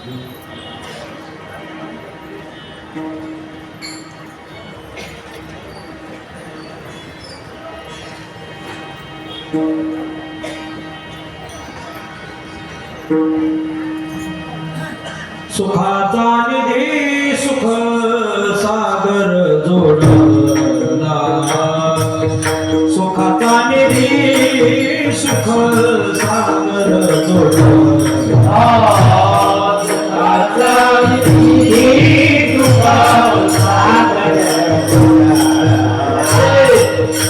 सुखाचा निधी सुख सागर जोडला, सुखाचा निधी सुख सागर जोडला, सुखाचा निधी सुख सागर जोडला,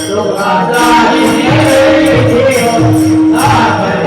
सुखाचा निधी सागर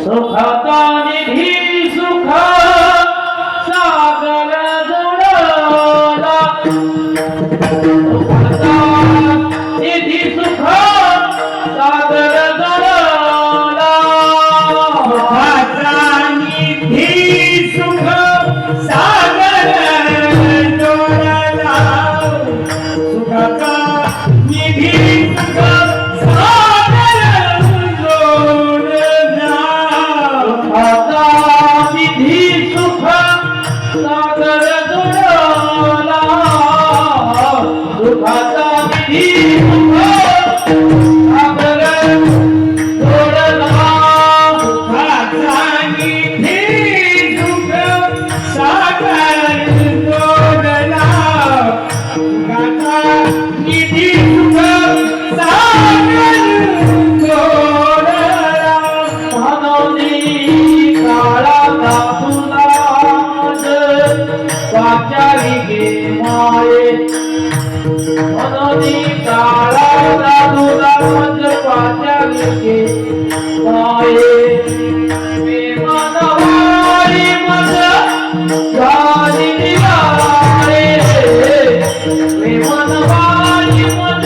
सुखाचा निधी सुख सागर जोडला, सुखाचा निधी सुख सागर जळला सुखाचा निधी सुख सागर डोळला सुखाचा निधी सुख सागर डोळला सुखाचा निधी सुख सागर जळला सुखाचा निधी सुख सागर जळला सुखाचा निधी सुख सागर डोळला सुखाचा निधी सुख सागर डोळला म्हणून काळाचा तुलाज वाचारी गे माये म्हणून काळाचा तुलाज वाचारी गे माये मनवारी मज झाली दिवाळे मनवारी मज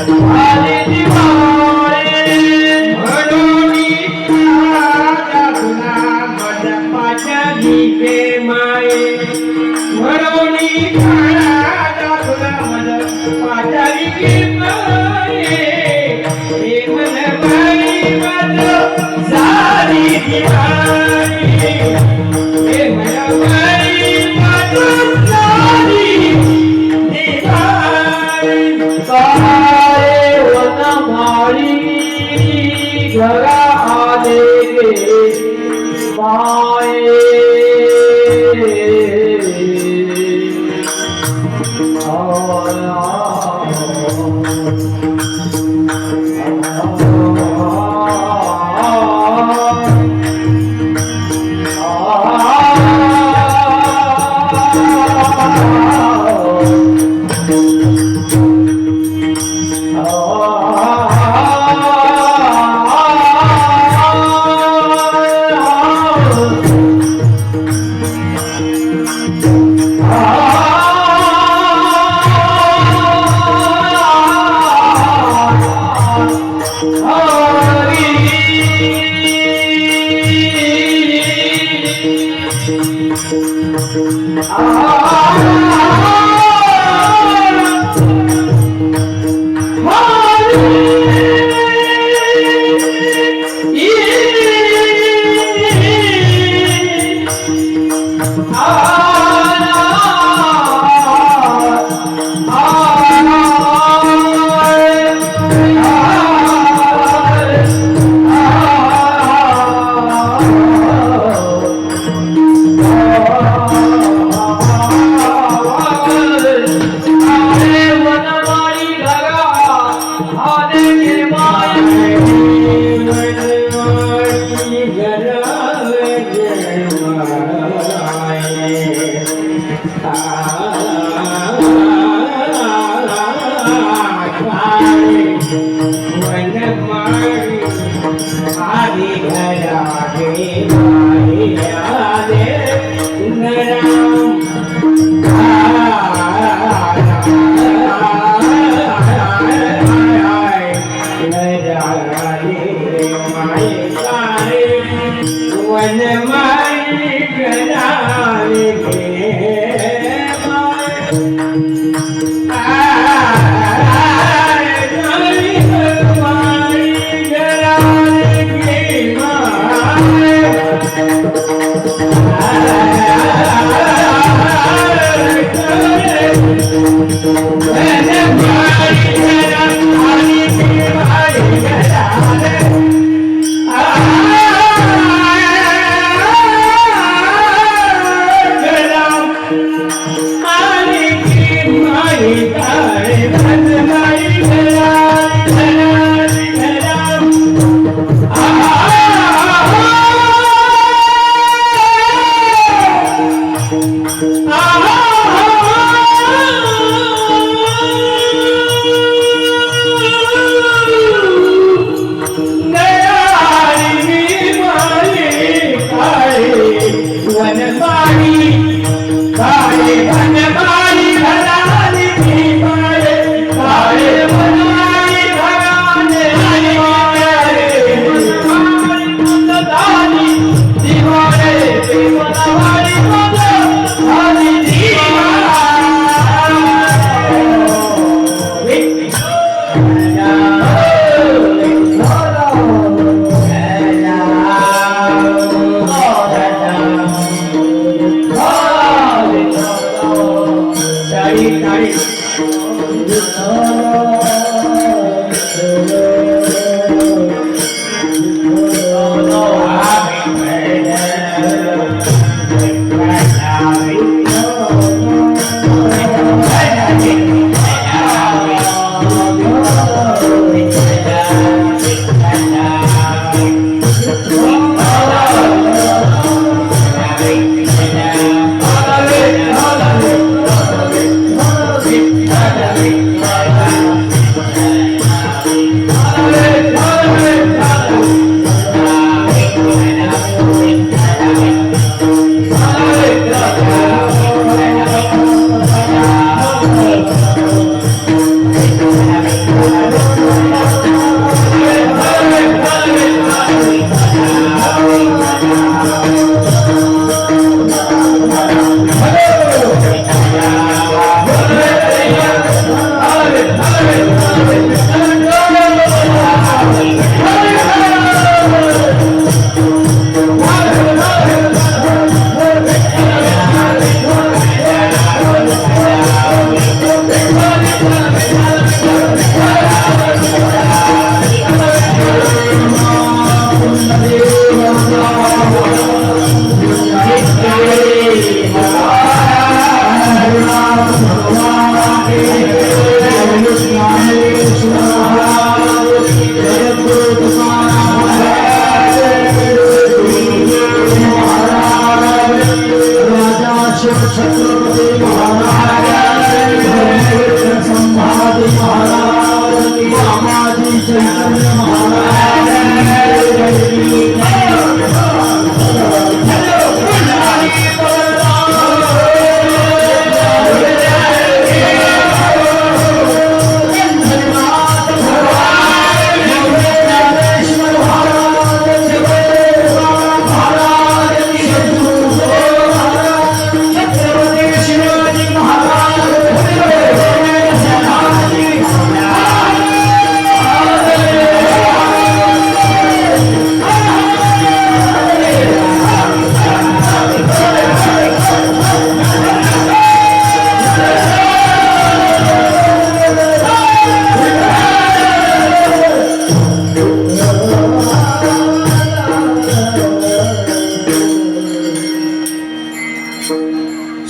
झाली दिवाळे म्हणून काळाचा तुला मज पाचारी गे माये म्हणून काळाचा तुला मज पाचारी गे माये हे मनवारी मज झाली दिवाळी हे मनवारी मज झाली दिवाळी काय वनमाळी घरा आले गे माये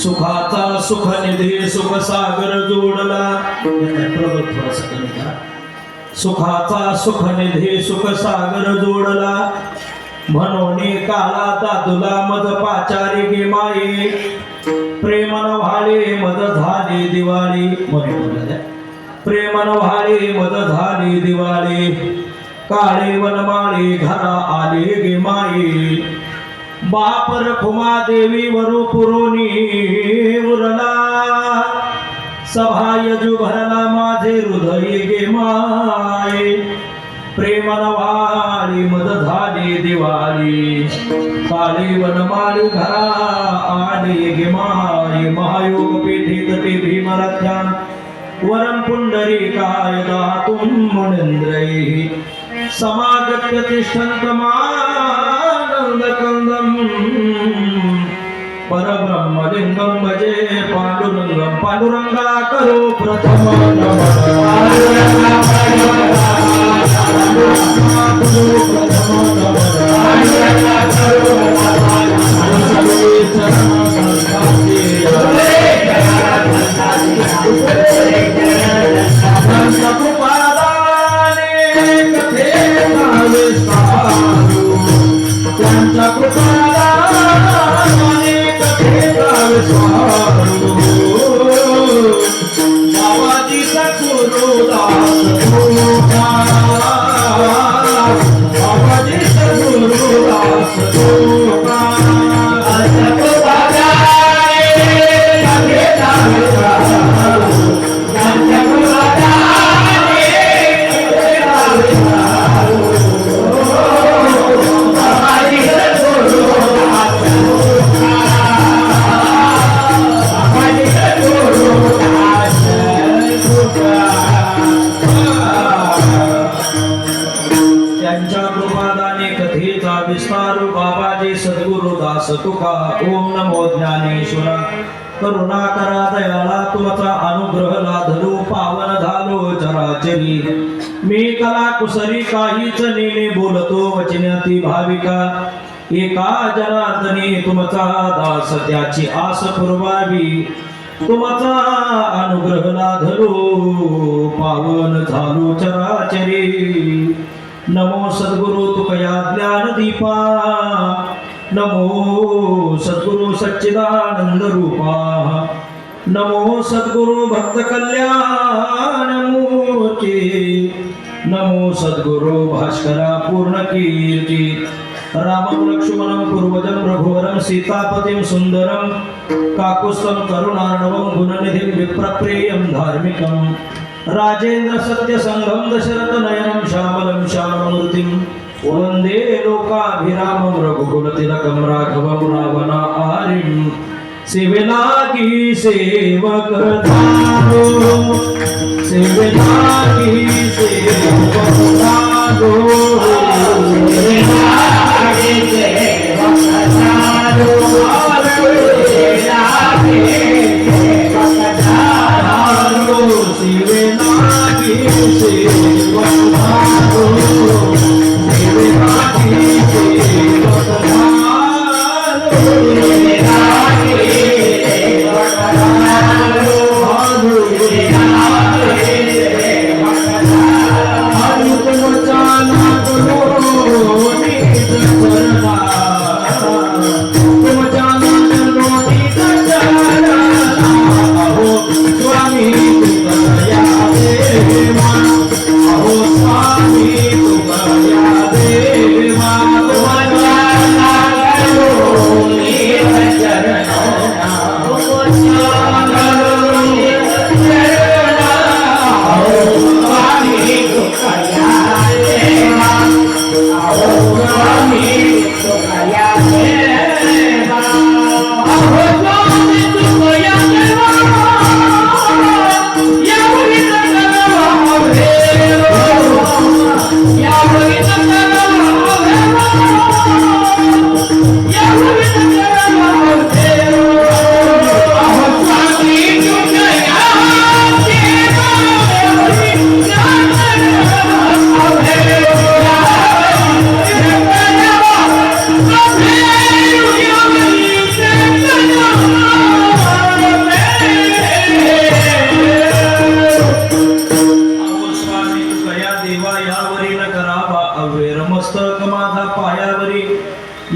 सुखाचा सुख निधी सुख सागर जोडला. प्रगत थोडासा कमी करा. सुखाचा सुख निधी सुख सागर जोडला म्हणून काळाता तुला मज पाचारी गे माये प्रेमन व्हाळे मज झाली दिवाळी. प्रेमन व्हाळे मज झाली दिवाळी काळे वनमाळे घरा आले गे माये बाप रखुमा देवी वरु पुरोनी उरला सभायजू भरला माझे हृदय गे माये प्रेमन वाळी मद झाली दिवाळी काळी वनमाळी घरा आले गे माये महायोग पीठित ते भीमरथ्यान वरम पुंडरीकाय दातुं मुनींद्रैः समागत्य तिष्ठन्तमानन्दकन्दम् परब्रह्मलिङ्गं भजे पाण्डुरङ्गं पाण्डुरङ्गा करो प्रथम तुका ओम नमो ज्ञानेश्वरा करुणाकरा दयाला तुमचा अनुग्रह लाधलो पावन झालो चराचरी मी कला कुसरी काहीच नेने बोलतो वचनाती भाविका एका जनार्दनी तुमचा दास त्याची आस पुरवावी तुमचा अनुग्रह लाधलो पावन झालो चराचरी नमो सद्गुरु तुकया ज्ञान दीपा नमो सद्गुरु सच्चिदानंद रूपा नमो सद्गुरु भक्त कल्याण मूर्ती नमो सद्गुरु भास्करा पूर्ण कीर्ती रामं लक्ष्मणं पूर्वजं रघुवरं सीतापतिं सुंदरं काकुत्स्थं करुणार्णवं गुणनिधिं विप्रप्रियं धार्मिकं राजेंद्र सत्यसंघं दशरथनयनं श्यामलं श्याममूर्तिं वन्दे लोकाभिरामं रघुकुलतिलकं राघवं रावणाहरिं सेवेलागी सेवक धारो सेवेलागी सेवक धारो सेवेलागी सेवक धारो सेवेलागी सेवक धारो सेवेलागी सेवक धारो सेवेलागी सेवक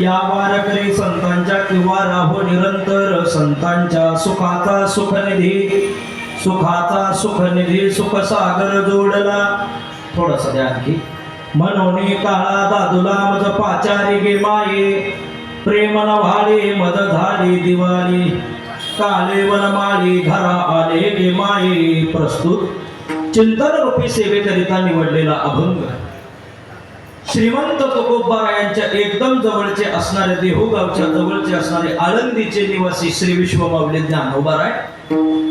या वारकरी संतांच्या किंवा राहो निरंतर संतांच्या सुखाचा सुखनिधी सुख सागर जोडला थोडस द्या आणखी मनोनी काळा दादुला मज पाचारी गे माये प्रेमन व्हाळे मद झाली दिवाळी काले वनमाळी घरा आले गे माये प्रस्तुत चिंतन रूपी सेवेकरिता निवडलेला अभंग श्रीमंत तुकोबारायांच्या एकदम जवळचे असणारे देहूगावच्या जवळचे असणारे आळंदीचे निवासी श्री विश्वमाऊली ज्ञानोबाराय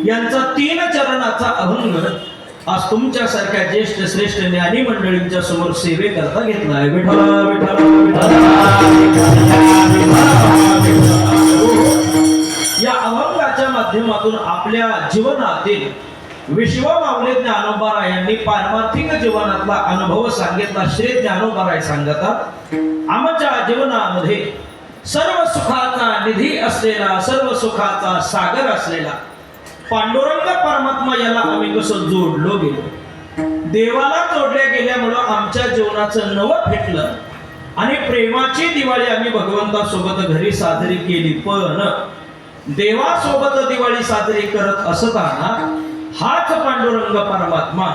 यांचा 3 चरणाचा अभंग आज तुमच्यासारख्या ज्येष्ठ श्रेष्ठ ज्ञानी मंडळींच्या समोर सेवेकरता घेतला आहे. विठ्ठला विठ्ठला या अभंगाच्या माध्यमातून आपल्या जीवनातील विश्वमाऊली ज्ञानोबारायांनी पारमार्थिक जीवनातला अनुभव सांगितला. श्री ज्ञानोबाराय सांगतात आमच्या जीवनामध्ये सर्व सुखाचा निधी असलेला सर्व सुखाचा सागर असलेला पांडुरंग परमात्मा याला आम्ही कसं जोडलो गेलो. देवाला जोडल्या गेल्यामुळं आमच्या जीवनाचं नवं फेटलं आणि प्रेमाची दिवाळी आम्ही भगवंतासोबत घरी साजरी केली. पण देवासोबत दिवाळी साजरी करत असताना हाच पांडुरंग परमात्मा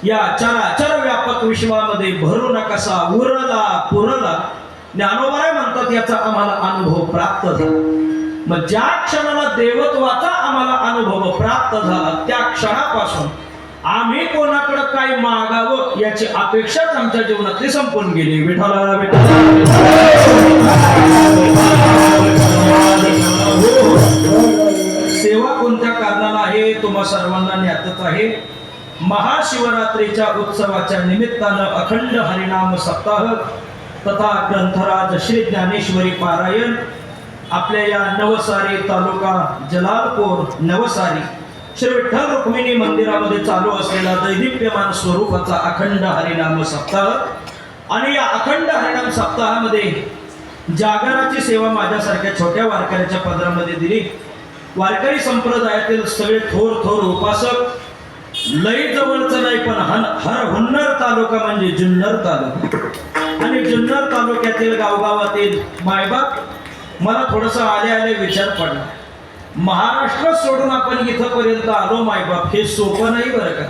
या चराचर व्यापक विश्वामध्ये भरून कसा उरला पुरला. ज्ञानोबाराय म्हणतात याचा आम्हाला अनुभव प्राप्त झाला. मग ज्या क्षणाला देवत्वाचा आम्हाला अनुभव प्राप्त झाला त्या क्षणापासून आम्ही कोणाकडे काय मागावं याची अपेक्षाच आमच्या जीवनातली संपून गेली. विठ्ठला सेवा कोणत्या कारणाला आहे तुम्हा सर्वांना ज्ञातच आहे. महाशिवरात्रीच्या उत्सवाच्या निमित्तानं अखंड हरिनाम सप्ताह तथा ग्रंथराज श्री ज्ञानेश्वरी पारायण आपल्या या नवसारी तालुका जलालपूर नवसारी श्री विठ्ठल रुक्मिणी मंदिरामध्ये चालू असलेला दैदिप्यमान स्वरूपाचा अखंड हरिनाम सप्ताह. आणि या अखंड हरिनाम सप्ताहामध्ये जागराची सेवा माझ्यासारख्या छोट्या वारकऱ्याच्या पदरामध्ये दिली. वारकरी संप्रदायातील सगळे थोर थोर उपासक लई जवळचं नाही पण हर हुन्नर तालुका म्हणजे जुन्नर तालुका आणि जुन्नर तालुक्यातील गावगावातील मायबाप मला थोडस आले आले विचार पडला. महाराष्ट्र सोडून आपण इथपर्यंत आलो मायबाप हे सोपं नाही बरं का.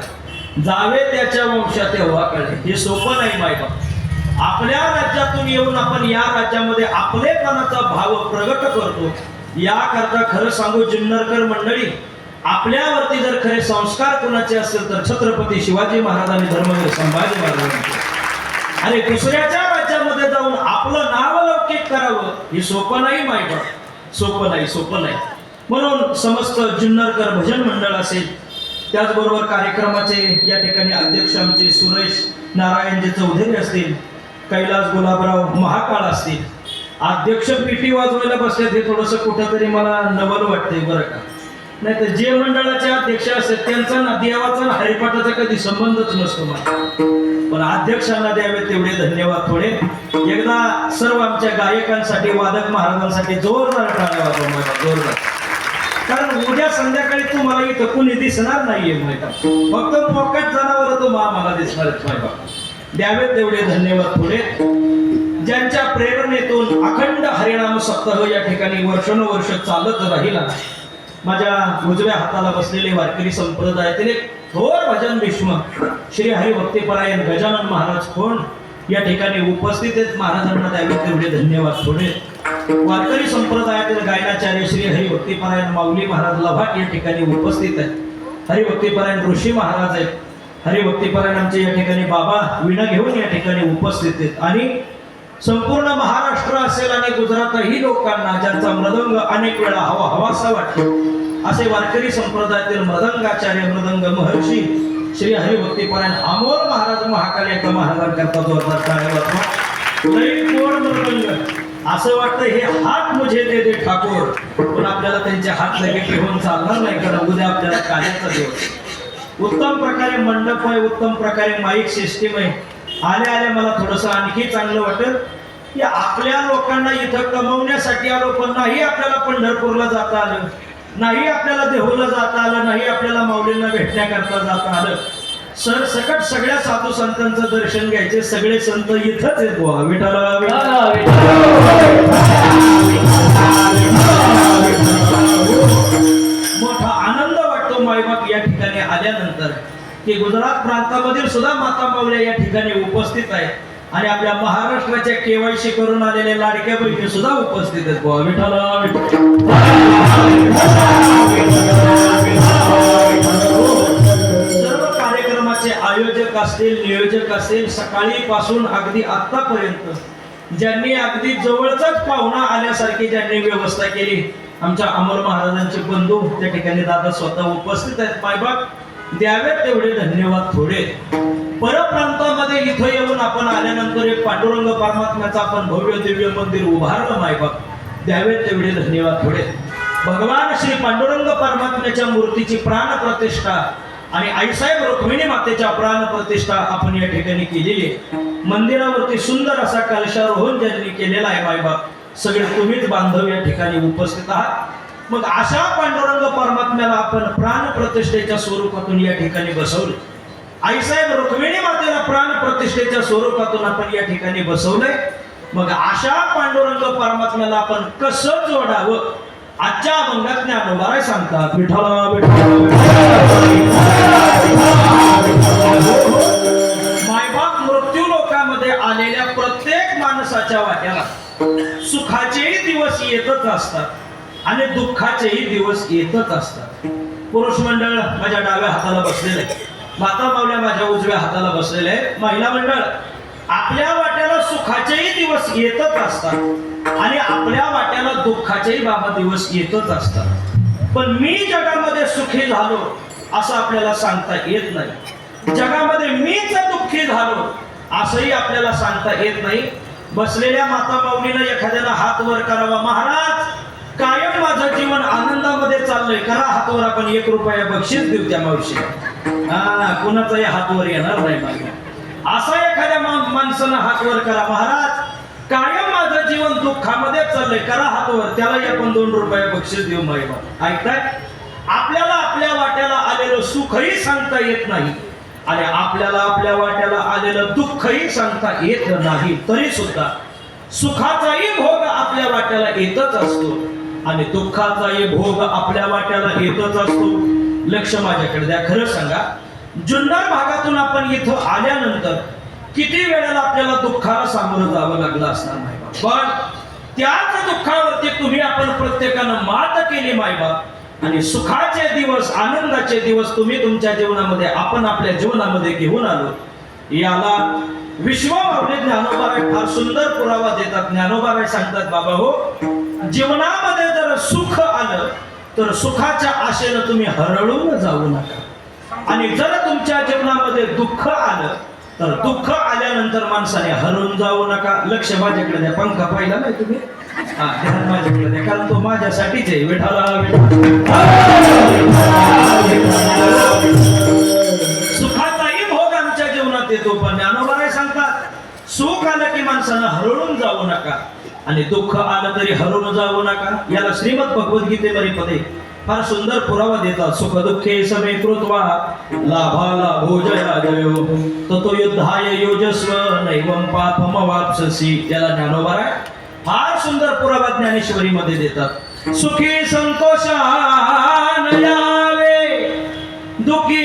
जावे त्याच्या वंशात तेव्हा कळे. हे सोपं नाही मायबाप. आपल्या राज्यातून येऊन आपण या राज्यामध्ये आपलेपणाचा भाव प्रगट करतो. याकरता खरं सांगू जुन्नरकर मंडळी, आपल्यावरती जर खरे संस्कार कोणाचे असेल तर छत्रपती शिवाजी महाराज आणि धर्मवीर संभाजी महाराजांचे. आणि दुसऱ्याच्या राज्यामध्ये जाऊन आपलं नावलौकिक करावं हे सोपं नाही मायबाप, सोपं नाही, सोपं नाही. म्हणून समस्त जुन्नरकर भजन मंडळ असेल, त्याचबरोबर कार्यक्रमाचे या ठिकाणी अध्यक्ष आमचे सुरेश नारायणजी चौधरी असतील, कैलास गुलाबराव महाकाळ असतील, अध्यक्ष पिटी वाजवायला बसले. ते थोडंसं कुठंतरी मला नवल वाटतंय बरं का. नाही तर जे मंडळाचे अध्यक्ष असतात त्यांचा ना देवाचा ना हरिपाठाचा कधी संबंधच नसतो मला. पण अध्यक्षांना द्यावे तेवढे धन्यवाद थोडे. एकदा सर्व आमच्या गायकांसाठी, वादक महाराजांसाठी जोरदार टाळ्या वाजवा माझ्या, जोरदार. कारण उद्या संध्याकाळी तुम्हाला इथं कुणी दिसणार नाहीये माहिती, फक्त मोकाट जनावर तो मला दिसणार माहिती. द्यावे तेवढे धन्यवाद थोडे. ज्यांच्या प्रेरणेतून अखंड हरिनाम सप्ताह या ठिकाणी वर्षानुवर्ष चालत राहिला. माझ्या उजव्या हाताला बसलेले वारकरी संप्रदायातील एक थोर भजन भीष्म श्री हरिभक्तीपरायण गजानन महाराज खोंड या ठिकाणी उपस्थित आहेत. महाराजांना द्यावे तेवढे धन्यवाद थोडे. वारकरी संप्रदायातील गायनाचार्य श्री हरिभक्तीपरायण माऊली महाराज लभाट या ठिकाणी उपस्थित आहेत. हरिभक्तीपरायण ऋषी महाराज आहेत. हरिभक्तीपरायण आमचे या ठिकाणी बाबा विणा घेऊन या ठिकाणी उपस्थित आहेत. आणि संपूर्ण महाराष्ट्र असेल आणि गुजरातही लोकांना ज्यांचा मृदंग अनेक वेळा हवासा वाटतो असे वारकरी संप्रदायातील मृदंगाचार्य, मृदंग महर्षी श्री हरिभक्तीपरायण अमोल महाराज महाकाल या महाराजांकरता जोरदार टाळ्या वाजवा. लई गोड मृदंग, असं वाटतं हे हात मुझे दे दे ठाकूर. पण आपल्याला त्यांचे हात लगेच घेऊन चालणार नाही, कारण उद्या आपल्याला कार्याचा दिवस. उत्तम प्रकारे मंडप आहे, उत्तम प्रकारे माईक सिस्टीम आहे. आल्या आल्या मला थोडंसं आणखी चांगलं वाटत की आपल्या लोकांना इथं कमवण्यासाठी आलो, पण नाही आपल्याला पंढरपूरला जाता आलं, नाही आपल्याला देहूला जाता आलं, नाही आपल्याला माऊलींना भेटण्याकरता जाता आलं. सरसकट सगळ्या साधू संतांचं दर्शन घ्यायचे. सगळे संत इथंच आहेत बुवा. विठाला मोठा आनंद वाटतो मायबाप या ठिकाणी आल्यानंतर की गुजरात प्रांतामधील सुद्धा माता माऊल्या या ठिकाणी उपस्थित आहेत. आणि आपल्या महाराष्ट्राच्या केवायसी करून आलेल्या लाडक्या बहिणी सुद्धा उपस्थित आहेत बुवा. विठाला सर्व कार्यक्रमाचे आयोजक असतील, नियोजक असतील, सकाळी पासून अगदी आतापर्यंत ज्यांनी अगदी जवळचाच पाहुणा आल्यासारखी ज्यांनी व्यवस्था केली, आमच्या अमर महाराजांचे बंधू त्या ठिकाणी दादा स्वतः उपस्थित आहेत. मायबाप द्यावे तेवढे धन्यवाद थोडे. परप्रांतामध्ये इथं येऊन आपण आल्यानंतर एक पांडुरंग परमात्म्याचं आपण भव्य दिव्य मंदिर उभारलं मायबाप. द्यावे तेवढे धन्यवाद थोडे. भगवान श्री पांडुरंग परमात्म्याच्या मूर्तीची प्राण प्रतिष्ठा आणि आईसाहेब रुक्मिणी मातेच्या प्राण प्रतिष्ठा आपण या ठिकाणी केलेली आहे. मंदिरावरती सुंदर असा कलशारोहण ज्यांनी केलेला आहे मायबाप, सगळे तुम्हीच बांधव या ठिकाणी उपस्थित आहात. मग अशा पांडुरंग परमात्म्याला आपण प्राण प्रतिष्ठेच्या स्वरूपातून या ठिकाणी बसवले. आईसाहेब रुक्मिणी मातेला प्राण प्रतिष्ठेच्या स्वरूपातून आपण या ठिकाणी बसवलंय. मग अशा पांडुरंग परमात्म्याला आपण कसं जोडावं आजच्या अभंगात ज्ञानोबा सांगतात. विठाला मायबाप मृत्यू लोकामध्ये आलेल्या प्रत्येक माणसाच्या वाट्याला सुखाचेही दिवस येतच असतात आणि दुःखाचेही दिवस येतच असतात. पुरुष मंडळ माझ्या डाव्या हाताला बसलेलं आहे, माता माऊल्या माझ्या उजव्या हाताला बसलेले आहे. महिला मंडळ आपल्या वाट्याला सुखाचेही दिवस येतच असतात आणि आपल्या वाट्याला दुःखाचेही बाबा दिवस येतच असतात. पण मी जगामध्ये सुखी झालो असं आपल्याला सांगता येत नाही. जगामध्ये मीच दुःखी झालो असंही आपल्याला सांगता येत नाही. बसलेल्या माता माऊलीनं एखाद्याला हात वर करावा, महाराज कायम माझं जीवन आनंदामध्ये चाललंय, करा हातवर, आपण 1 रुपया बक्षीस देऊ त्या मावशीला. कुणाचाही हातवर येणार नाही माझ्या. असा एखाद्या माणसानं हातवर करा, महाराज कायम माझं जीवन दुःखामध्ये चाललंय, करा हातवर, त्यालाही आपण 2 रुपये बक्षीस देऊ मायबा. ऐकताय? आपल्याला आपल्या वाट्याला आलेलं सुखही सांगता येत नाही आणि आपल्याला आपल्या वाट्याला आलेलं दुःखही सांगता येत नाही. तरी सुद्धा सुखाचाही भोग आपल्या वाट्याला येतच असतो आणि दुःखाचाही भोग आपल्या वाट्याला येतच असतो. लक्ष माझ्याकडे द्या, खरं सांगा, जुन्नर भागातून आपण इथं आल्यानंतर किती वेळेला आपल्याला दुःखाला सामोरं जावं लागलं असणार मायबाप, पण त्याच दुःखावरती तुम्ही आपण प्रत्येकानं मात केली मायबाप, आणि सुखाचे दिवस आनंदाचे दिवस तुम्ही तुमच्या जीवनामध्ये आपण आपल्या जीवनामध्ये घेऊन आलो. याला विश्वमाऊली ज्ञानोबाराय फार सुंदर पुरावा देतात. ज्ञानोबाराय सांगतात, बाबा हो, जीवनामध्ये जर सुख आलं तर सुखाच्या आशेनं तुम्ही हरळून जाऊ नका, आणि जर तुमच्या जीवनामध्ये दुःख आलं तर दुःख आल्यानंतर माणसाने हरवून जाऊ नका. लक्ष माझ्याकडे द्या, पंखा पाहिला नाही तुम्ही? हा, ध्यान माझ्याकडे द्या, कारण तो माझ्यासाठीच आहे. विठाला सुखाचाही भोग आमच्या जीवनात येतो, पण ज्ञानोबाराय सांगतात, सुख आलं की माणसानं हरवून जाऊ नका, आणि दुःख आलं तरी हरवून जाऊ नका. याला श्रीमद भगवद्गीतेमध्ये पदे फार सुंदर पुरावा देतात. सुख दुःखे समे कृत्वा लाभाला भोजया जयो ततो युद्धाय योजस्व नैवं पापमवाप्स्यसि. त्याला ज्ञानोबाराय फार सुंदर पुरावा ज्ञानेश्वरी मध्ये देतात. सुखी संतोषान यावे, दुःखी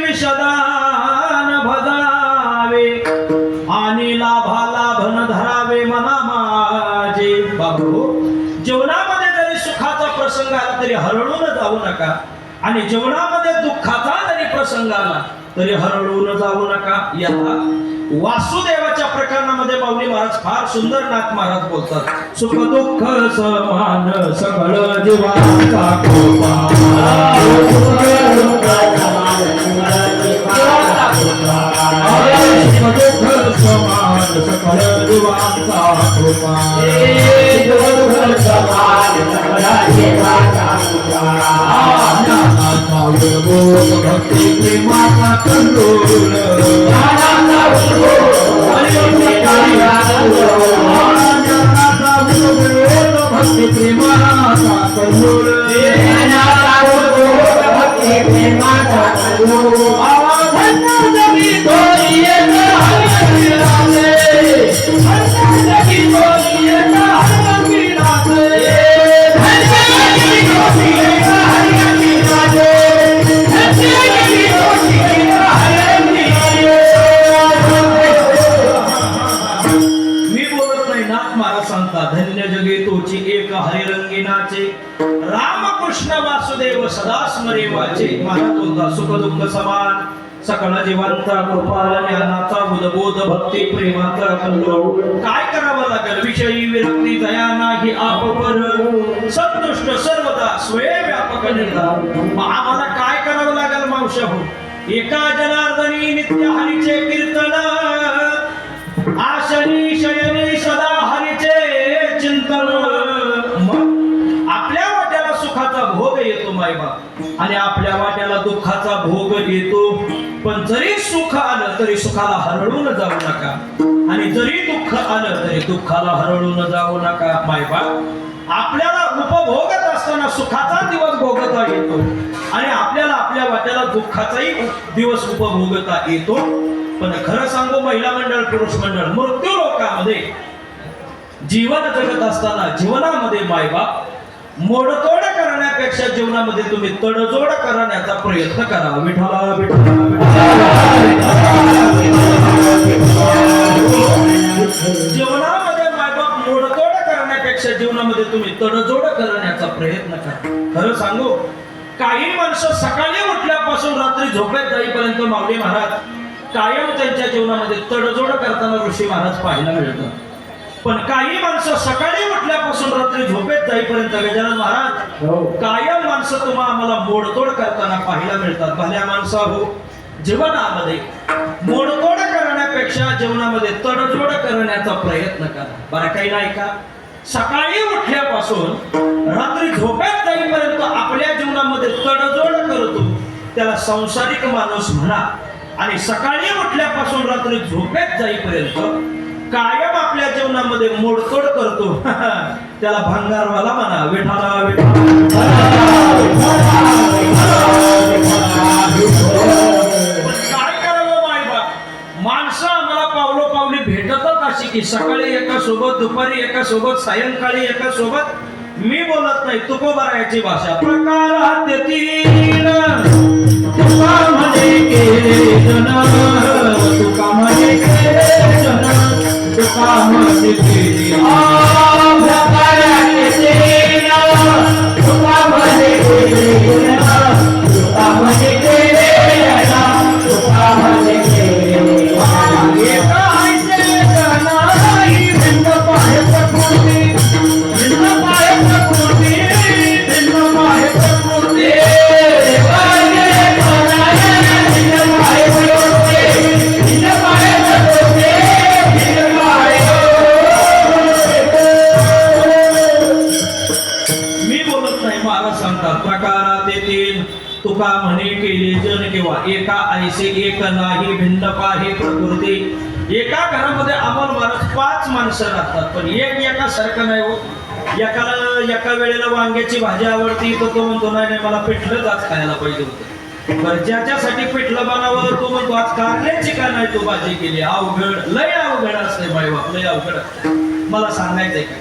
विषदान भजावे, आणि लाभा लाभन धरावे मना माझे. बाबू, जीवनामध्ये जरी सुखाचा प्रसंग आला तरी हरळून जाऊ नका, आणि जीवनामध्ये दुःखाचा जरी प्रसंग आला तरी हरळून जाऊ नका. याला वासुदेवाच्या प्रकरणामध्ये माऊली महाराज फार सुंदर नाथ महाराज बोलतात. सुख दुःख समान सकळ जीवाचा कृपा, सुख दुःख समान सकळ जीवाचा कृपा, भक्ती प्रेमाचा कंट्रोल, भक्ती प्रेमाचा कंट्रोल, भक्ती प्रेमाचा रामकृष्ण वासुदेव सदा स्मरे वाचे. महाराज बोलतात, सुख दुःख समान सकळ जीवांचा कृपा, ज्ञानाचा बुधबोध भक्ती प्रेमाचा कंट्रोल. काय करावं लागेल? विषयी विरक्ती दया नाही आपपर, संतुष्ट सर्वदा स्वयंव्यापक निर्धार. आम्हाला काय करावं लागेल मावशा हो? एका जनार्दनी नित्य हरीचे कीर्तन, आशनी शयनी सदा हरीचे चिंतन. आपल्या वाट्याला सुखाचा भोग येतो मायबाप, आणि आपल्या वाट्याला दुःखाचा भोग येतो, पण जरी सुख आलं तरी सुखाला हरळून जाऊ नका, आणि जरी दुःख आलं तरी दुःखाला हरळून जाऊ नका. मायबाप, आपल्याला उपभोगत असताना सुखाचा दिवस भोगता येतो, आणि आपल्याला आपल्या वाट्याला दुःखाचाही दिवस उपभोगता येतो. पण खरं सांगू, महिला मंडळ पुरुष मंडळ मृत्यू लोकांमध्ये जीवन जगत असताना जीवनामध्ये मायबाप मोडतोड करण्यापेक्षा जीवनामध्ये तुम्ही तडजोड करण्याचा प्रयत्न करा. विठ्ठला जीवनामध्ये मायबाप मोडतोड करण्यापेक्षा जीवनामध्ये तुम्ही तडजोड करण्याचा प्रयत्न करा. खरं सांगू, काही माणसं सकाळी उठल्यापासून रात्री झोपेत जाईपर्यंत माऊली महाराज कायम त्यांच्या जीवनामध्ये तडजोड करताना ऋषी महाराज पाहायला मिळतात. पण काही माणसं सकाळी उठल्यापासून रात्री झोपेत जाईपर्यंत गजानन महाराज कायम माणसं तुम्हाला आम्हाला मोडतोड करताना पाहायला मिळतात. भल्या माणसा हो, जीवनामध्ये मोडतोड करण्यापेक्षा जीवनामध्ये तडजोड करण्याचा प्रयत्न करा. बरं काही नाही का? सकाळी उठल्यापासून रात्री झोपेत जाईपर्यंत आपल्या जीवनामध्ये तडजोड करतो त्याला संसारिक माणूस म्हणा, आणि सकाळी उठल्यापासून रात्री झोपेत जाईपर्यंत कायम आपल्या जीवनामध्ये मोडतोड करतो त्याला भंगारवाला म्हणा. विठाला काय करावं मायबा? माणसं आम्हाला पावलोपावली भेटतच अशी की सकाळी एका सोबत, दुपारी एका सोबत, सायंकाळी एका सोबत. मी बोलत नाही, तुकोबारायाची भाषा. प्रकार म्हणे केले जन तुका म्हणे केले जन तुका म्हणे केले तुका म्हणे केले तुका म्हणे केले तुका म्हणे केले एका ऐसे जनाई भिन्न पाहे प्रकृती भिन्न पाहे प्रकृती भिन्न पाहे प्रकृती मी बोलत नाही महाराज सांगतात प्रकारात येतील तुका म्हणे केले जन किंवा एका ऐसे एक नाही भिन्न पाहे प्रकृती एका घरामध्ये आम्हाला महाराज 5 माणसं राहतात पण एक एकासारखं नाही हो एकाला एका वेळेला वांग्याची भाजी आवडती तर तो म्हणतो नाही मला पिठलंच आज खायला पाहिजे होतं बरं ज्याच्यासाठी पिठलं बनावं तो म्हणतो आज कारल्याची का नाही तू भाजी केली अवघड लय अवघड असते बाईबाप लय अवघड असते मला सांगायचंय काय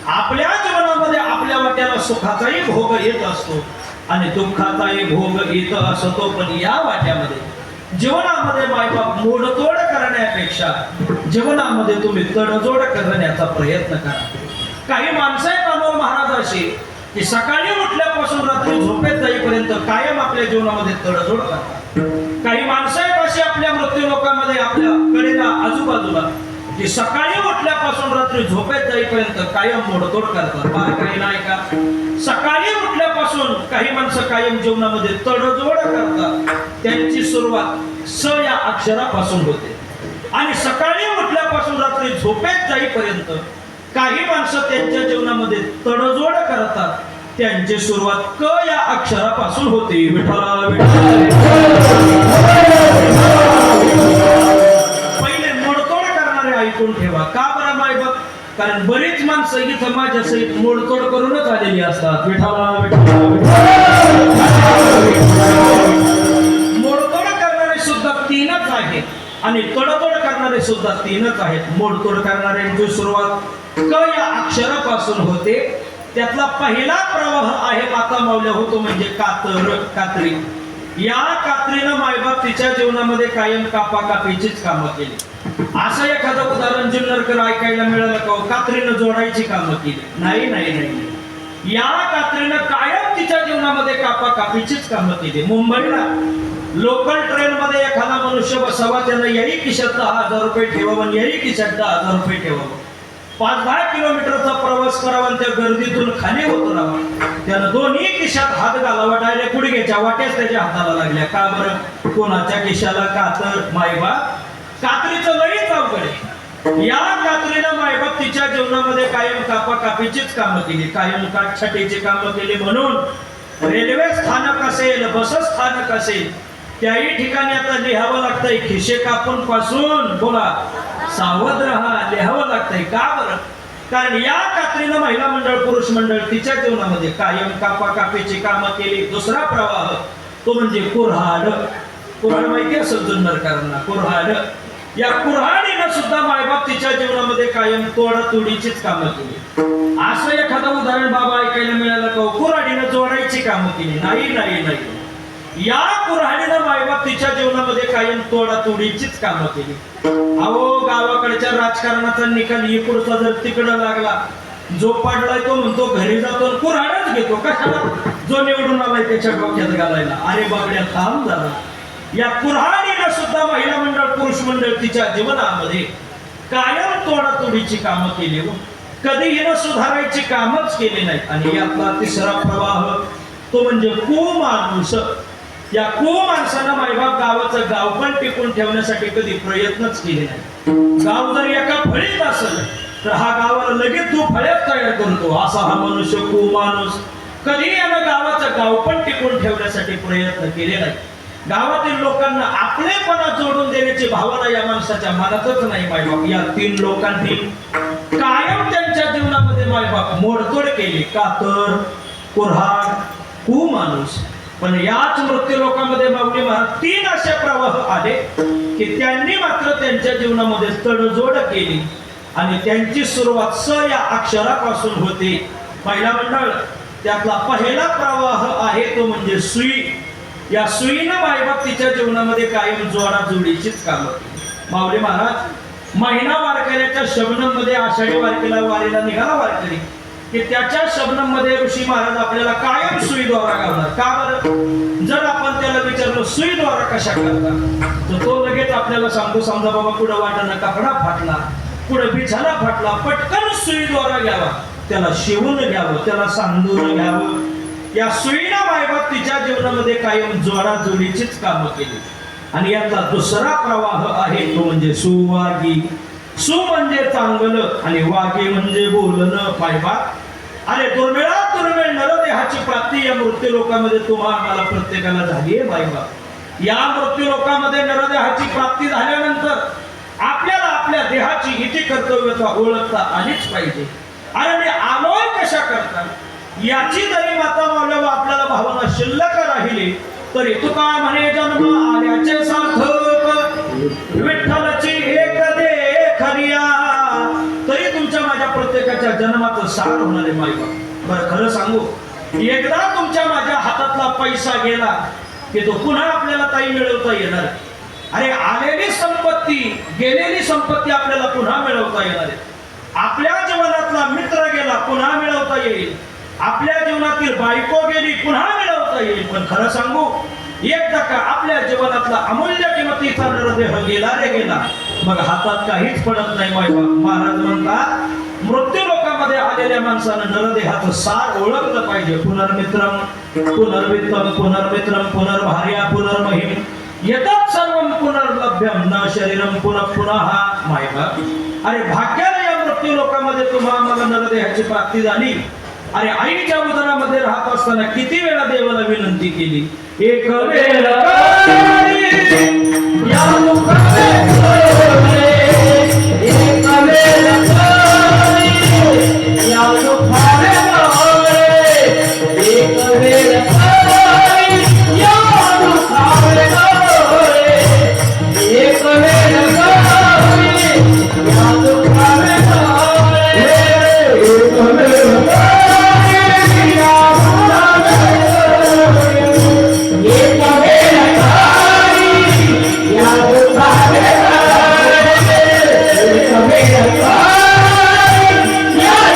आपल्या जीवनामध्ये आपल्या वाट्याला सुखाचाही भोग येत असतो आणि दुःखाचाही भोग येत असतो पण या वाट्यामध्ये जीवनामध्ये मायबाप मोडतोड करण्यापेक्षा जीवनामध्ये तुम्ही तडजोड करण्याचा प्रयत्न करा काही माणसं आहेत अमोल महाराज अशी की सकाळी उठल्यापासून रात्री झोपेत जाईपर्यंत कायम आपल्या जीवनामध्ये तडजोड करतात काही माणसं आहेत अशी आपल्या मृत्यू लोकांमध्ये आपल्या कडेला आजूबाजूला की सकाळी उठल्यापासून रात्री झोपेत जाईपर्यंत कायम मोडतोड करतात फार काही नाही का सकाळी उठल्यापासून काही माणसं कायम जीवनामध्ये तडजोड करतात त्यांची सुरुवात स या अक्षरापासून होते आणि सकाळी उठल्यापासून रात्री झोपेत जाईपर्यंत काही माणसं त्यांच्या जीवनामध्ये तडजोड करतात त्यांची सुरुवात क या अक्षरापासून होते विठ्ठला पहिले मोडतोड करणारे ऐकून ठेवा का बरं मायबाप कारण बरीच माणसं इथं माझ्या सहित मोडतोड करूनच आलेली असतात विठ्ठला मोडतोड करणारे सुद्धा 3च आहेत आणि तडतोड करणारे सुद्धा 3च आहेत मोडतोड करणाऱ्यांची सुरुवात क या अक्षरापासून होते त्यातला पहिला प्रवाह आहे माता माऊल्या होतो म्हणजे कात्री या कात्रीनं मायबाप तिच्या जीवनामध्ये कायम कापाकापीचीच कामं केली असं एखादं उदाहरण जुन्नरकर ऐकायला मिळालं का कात्रीनं जोडायची कामं केली नाही या कात्रीनं कायम तिच्या जीवनामध्ये कापाकापीचीच कामं केली मुंबईला लोकल ट्रेन मध्ये एखादा मनुष्य बसावा त्यानं याही खिशात 10,000 रुपये ठेवावं याही खिशात 10,000 रुपये ठेवावं 5-10 किलोमीटरचा प्रवास करावा आणि त्या गर्दीतून खाली उतरावा त्यानं दोन्ही खिशात हात घालावा डायरेक्ट गुडघ्याच्या वाट्याच त्याच्या हाताला लागल्या का बरं कोणाच्या खिशाला कातर मायबाप कात्रीचं लईच अवघड आहे या कात्रीनं मायबाप तिच्या जीवनामध्ये कायम कापाकापीचीच कामं केली कायम काटछाटीची कामं केली म्हणून रेल्वे स्थानक असेल बस स्थानक असेल त्याही ठिकाणी आता लिहावं लागतंय खिशे कापून पासून बोला सावध राहा लिहावं लागतंय का बरं कारण या कात्रीनं महिला मंडळ पुरुष मंडळ तिच्या जीवनामध्ये कायम कापाकापीची कामं केली दुसरा प्रवाह तो म्हणजे कुऱ्हाड माहिती असेल जुन्नरकरांना कुऱ्हाड या कुऱ्हाडीनं सुद्धा मायबाप तिच्या जीवनामध्ये कायम तोडातोडीचीच कामं केली असं एखादं उदाहरण बाबा ऐकायला मिळालं का कुऱ्हाडीनं जोडायची कामं केली नाही या कुऱ्हाडीनं मायबाप तिच्या जीवनामध्ये कायम तोडातोडीचीच कामं केली अहो गावाकडच्या राजकारणाचा निकाल इकडचा जर तिकडं लागला जो पाडलाय तो म्हणतो घरी जातो कुऱ्हाडच घेतो कशाला जो निवडून आलाय त्याच्या डोक्यात घालायला अरे बाबड्या थांब झाला या कुऱ्हाडीनं सुद्धा महिला मंडळ पुरुष मंडळ तिच्या जीवनामध्ये कायम तोडातोडीची कामं केली कधी हिनं सुधारायची कामच केली नाहीत आणि यातला तिसरा प्रवाह तो म्हणजे कुमाणूस या कुमाणसानं मायबाप गावाचं गाव पण टिकून ठेवण्यासाठी कधी प्रयत्नच केले नाही गाव जर एका फळीत असेल तर हा गावाला लगेच तो फळ्यात तयार करतो असा हा मनुष्य कुमाणूस कधी यानं गावाचं गाव पण टिकून ठेवण्यासाठी प्रयत्न केले नाही गावातील लोकांना आपलेपणा जोडून देण्याची भावना या माणसाच्या मनातच नाही मायबाप या 3 लोकांनी कायम त्यांच्या जीवनामध्ये मायबाप मोडतोड केली कातर कुऱ्हाड कुमाणूस पण याच मृत्यू लोकांमध्ये माऊली महाराज 3 असे प्रवाह आले की त्यांनी मात्र त्यांच्या जीवनामध्ये तडजोड केली आणि त्यांची सुरुवात स या अक्षरापासून होते पहिला मंडळ त्यातला पहिला प्रवाह आहे तो म्हणजे सुई या सुईनं मायबाप तिच्या जीवनामध्ये कायम जोडाजोडीचीच कामं केली. माऊली महाराज महिना वारकऱ्याच्या शबनमध्ये आषाढी वारकेला वारीला निघाला वारकरी की त्याच्या शबनमध्ये ऋषी महाराज आपल्याला कायम सुईद्वारा घालणार. का बरं? जर आपण त्याला विचारलं सुईद्वारा कशा करता, तर तो लगेच आपल्याला सांगतो, समजा बाबा पुढं वाटणं कपडा फाटला, पुढे बिछाना फाटला, पटकन सुईद्वारा घ्यावा, त्याला शिवून घ्यावं, त्याला सांधून घ्यावं. या सुईनं मायबाप तिच्या जीवनामध्ये कायम जोडाजोडीचीच कामं केली. आणि याचा दुसरा प्रवाह आहे तो म्हणजे सुवागी. सु म्हणजे चांगलं आणि वागे म्हणजे बोलणं. मायबाप अरे दुर्मिळात दुर्मिळ नरदेहाची प्राप्ती या मृत्यू लोकामध्ये तुम्हा आम्हाला प्रत्येकाला झाली आहे. मायबाप या मृत्यू लोकामध्ये नरदेहाची प्राप्ती झाल्यानंतर आपल्याला आपल्या देहाची इति कर्तव्यता ओळखता आलीच पाहिजे. अरे मी आलोय कशा करता याची जरी माता मावल्यावर आपल्याला भावना शिल्लक राहिली तरी तुका म्हणे जन्म आल्याचे सार्थक विठ्ठलाची एक देखरिया, तरी तुमच्या माझ्या प्रत्येकाच्या जन्माचं सार होणार आहे. मायबाप बरं खरं सांगू, एकदा तुमच्या माझ्या हातातला पैसा गेला की तो पुन्हा आपल्याला काही मिळवता येणार. अरे आलेली संपत्ती गेलेली संपत्ती आपल्याला पुन्हा मिळवता येणार आहे. आपल्या जीवनातला मित्र गेला पुन्हा मिळवता येईल, आपल्या जीवनातील बायको गेली पुन्हा मिळवता येईल. पण खरं सांगू, एकदा का आपल्या जीवनातला अमूल्य किमतीचा नरदेह गेला रे गेला, मग हातात काहीच पडत नाही. महाराज म्हणतात मृत्यू लोकांमध्ये आलेल्या माणसानं नरदेहाचं सार ओळखलं पाहिजे. पुनर्मित्रम पुनर्वित्तम पुनर्मित्रम पुनर्भार्या पुनर्महिम येतात सर्वम पुनर्लभ्यम न शरीरम पुनः पुनः. मायबाप अरे भाग्याने या मृत्यू लोकांमध्ये तुम्हा आम्हाला नरदेहाची प्राप्ती झाली. अरे आईच्या उदरामध्ये राहत असताना किती वेळा देवाला विनंती केली, एक वेळ या दुःखाचे सोडले, एक वेळ या दुःखाचे सोडले, एक वेळ या दुःखाचे सोडले, एक वेळ या दुःखाचे सोडले, एक वेळ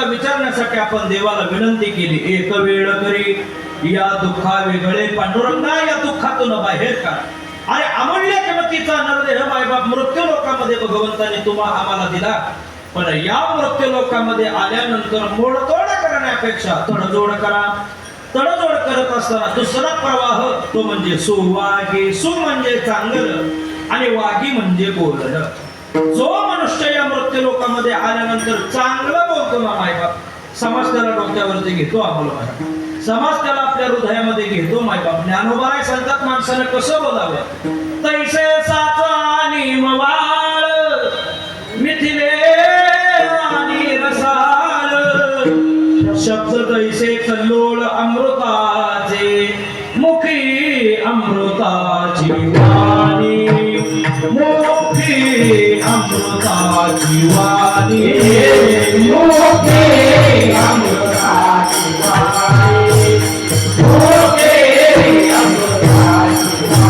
विचारण्यासाठी आपण देवाला विनंती केली, एक वेळ करी या दुःखा वेगळे पांडुरंगा या दुःखातून बाहेर काढ. अरे अमूल्य किमतीचा नरदेह मायबाप मृत्यू लोकांमध्ये भगवंताने तुम्हा आम्हाला दिला, पण या मृत्यू लोकांमध्ये आल्यानंतर मोडतोड करण्यापेक्षा तडजोड करा. तडजोड करत असताना दुसरा प्रवाह तो म्हणजे सुवागी. सु म्हणजे चांगलं आणि वागी म्हणजे बोलणं. जो मनुष्य या मृत्यू लोकांमध्ये आल्यानंतर चांगलं बोलतो ना मायबाप, समाज त्याला डोक्यावरती घेतो. आम्हाला समाज त्याला आपल्या हृदयामध्ये घेतो. मायबाप ज्ञानोबा सांगतात माणसानं कसं बोलावं, तैसे साचा निमवाळ मिथिले आणि रसाळ, शब्द तैसे कल्लोळ अमृताचे मुखी अमृताची वाणी, मुखी अमृताची वाणी, मुखी अमृताची वाणी, मुखी अमृताची वाणी.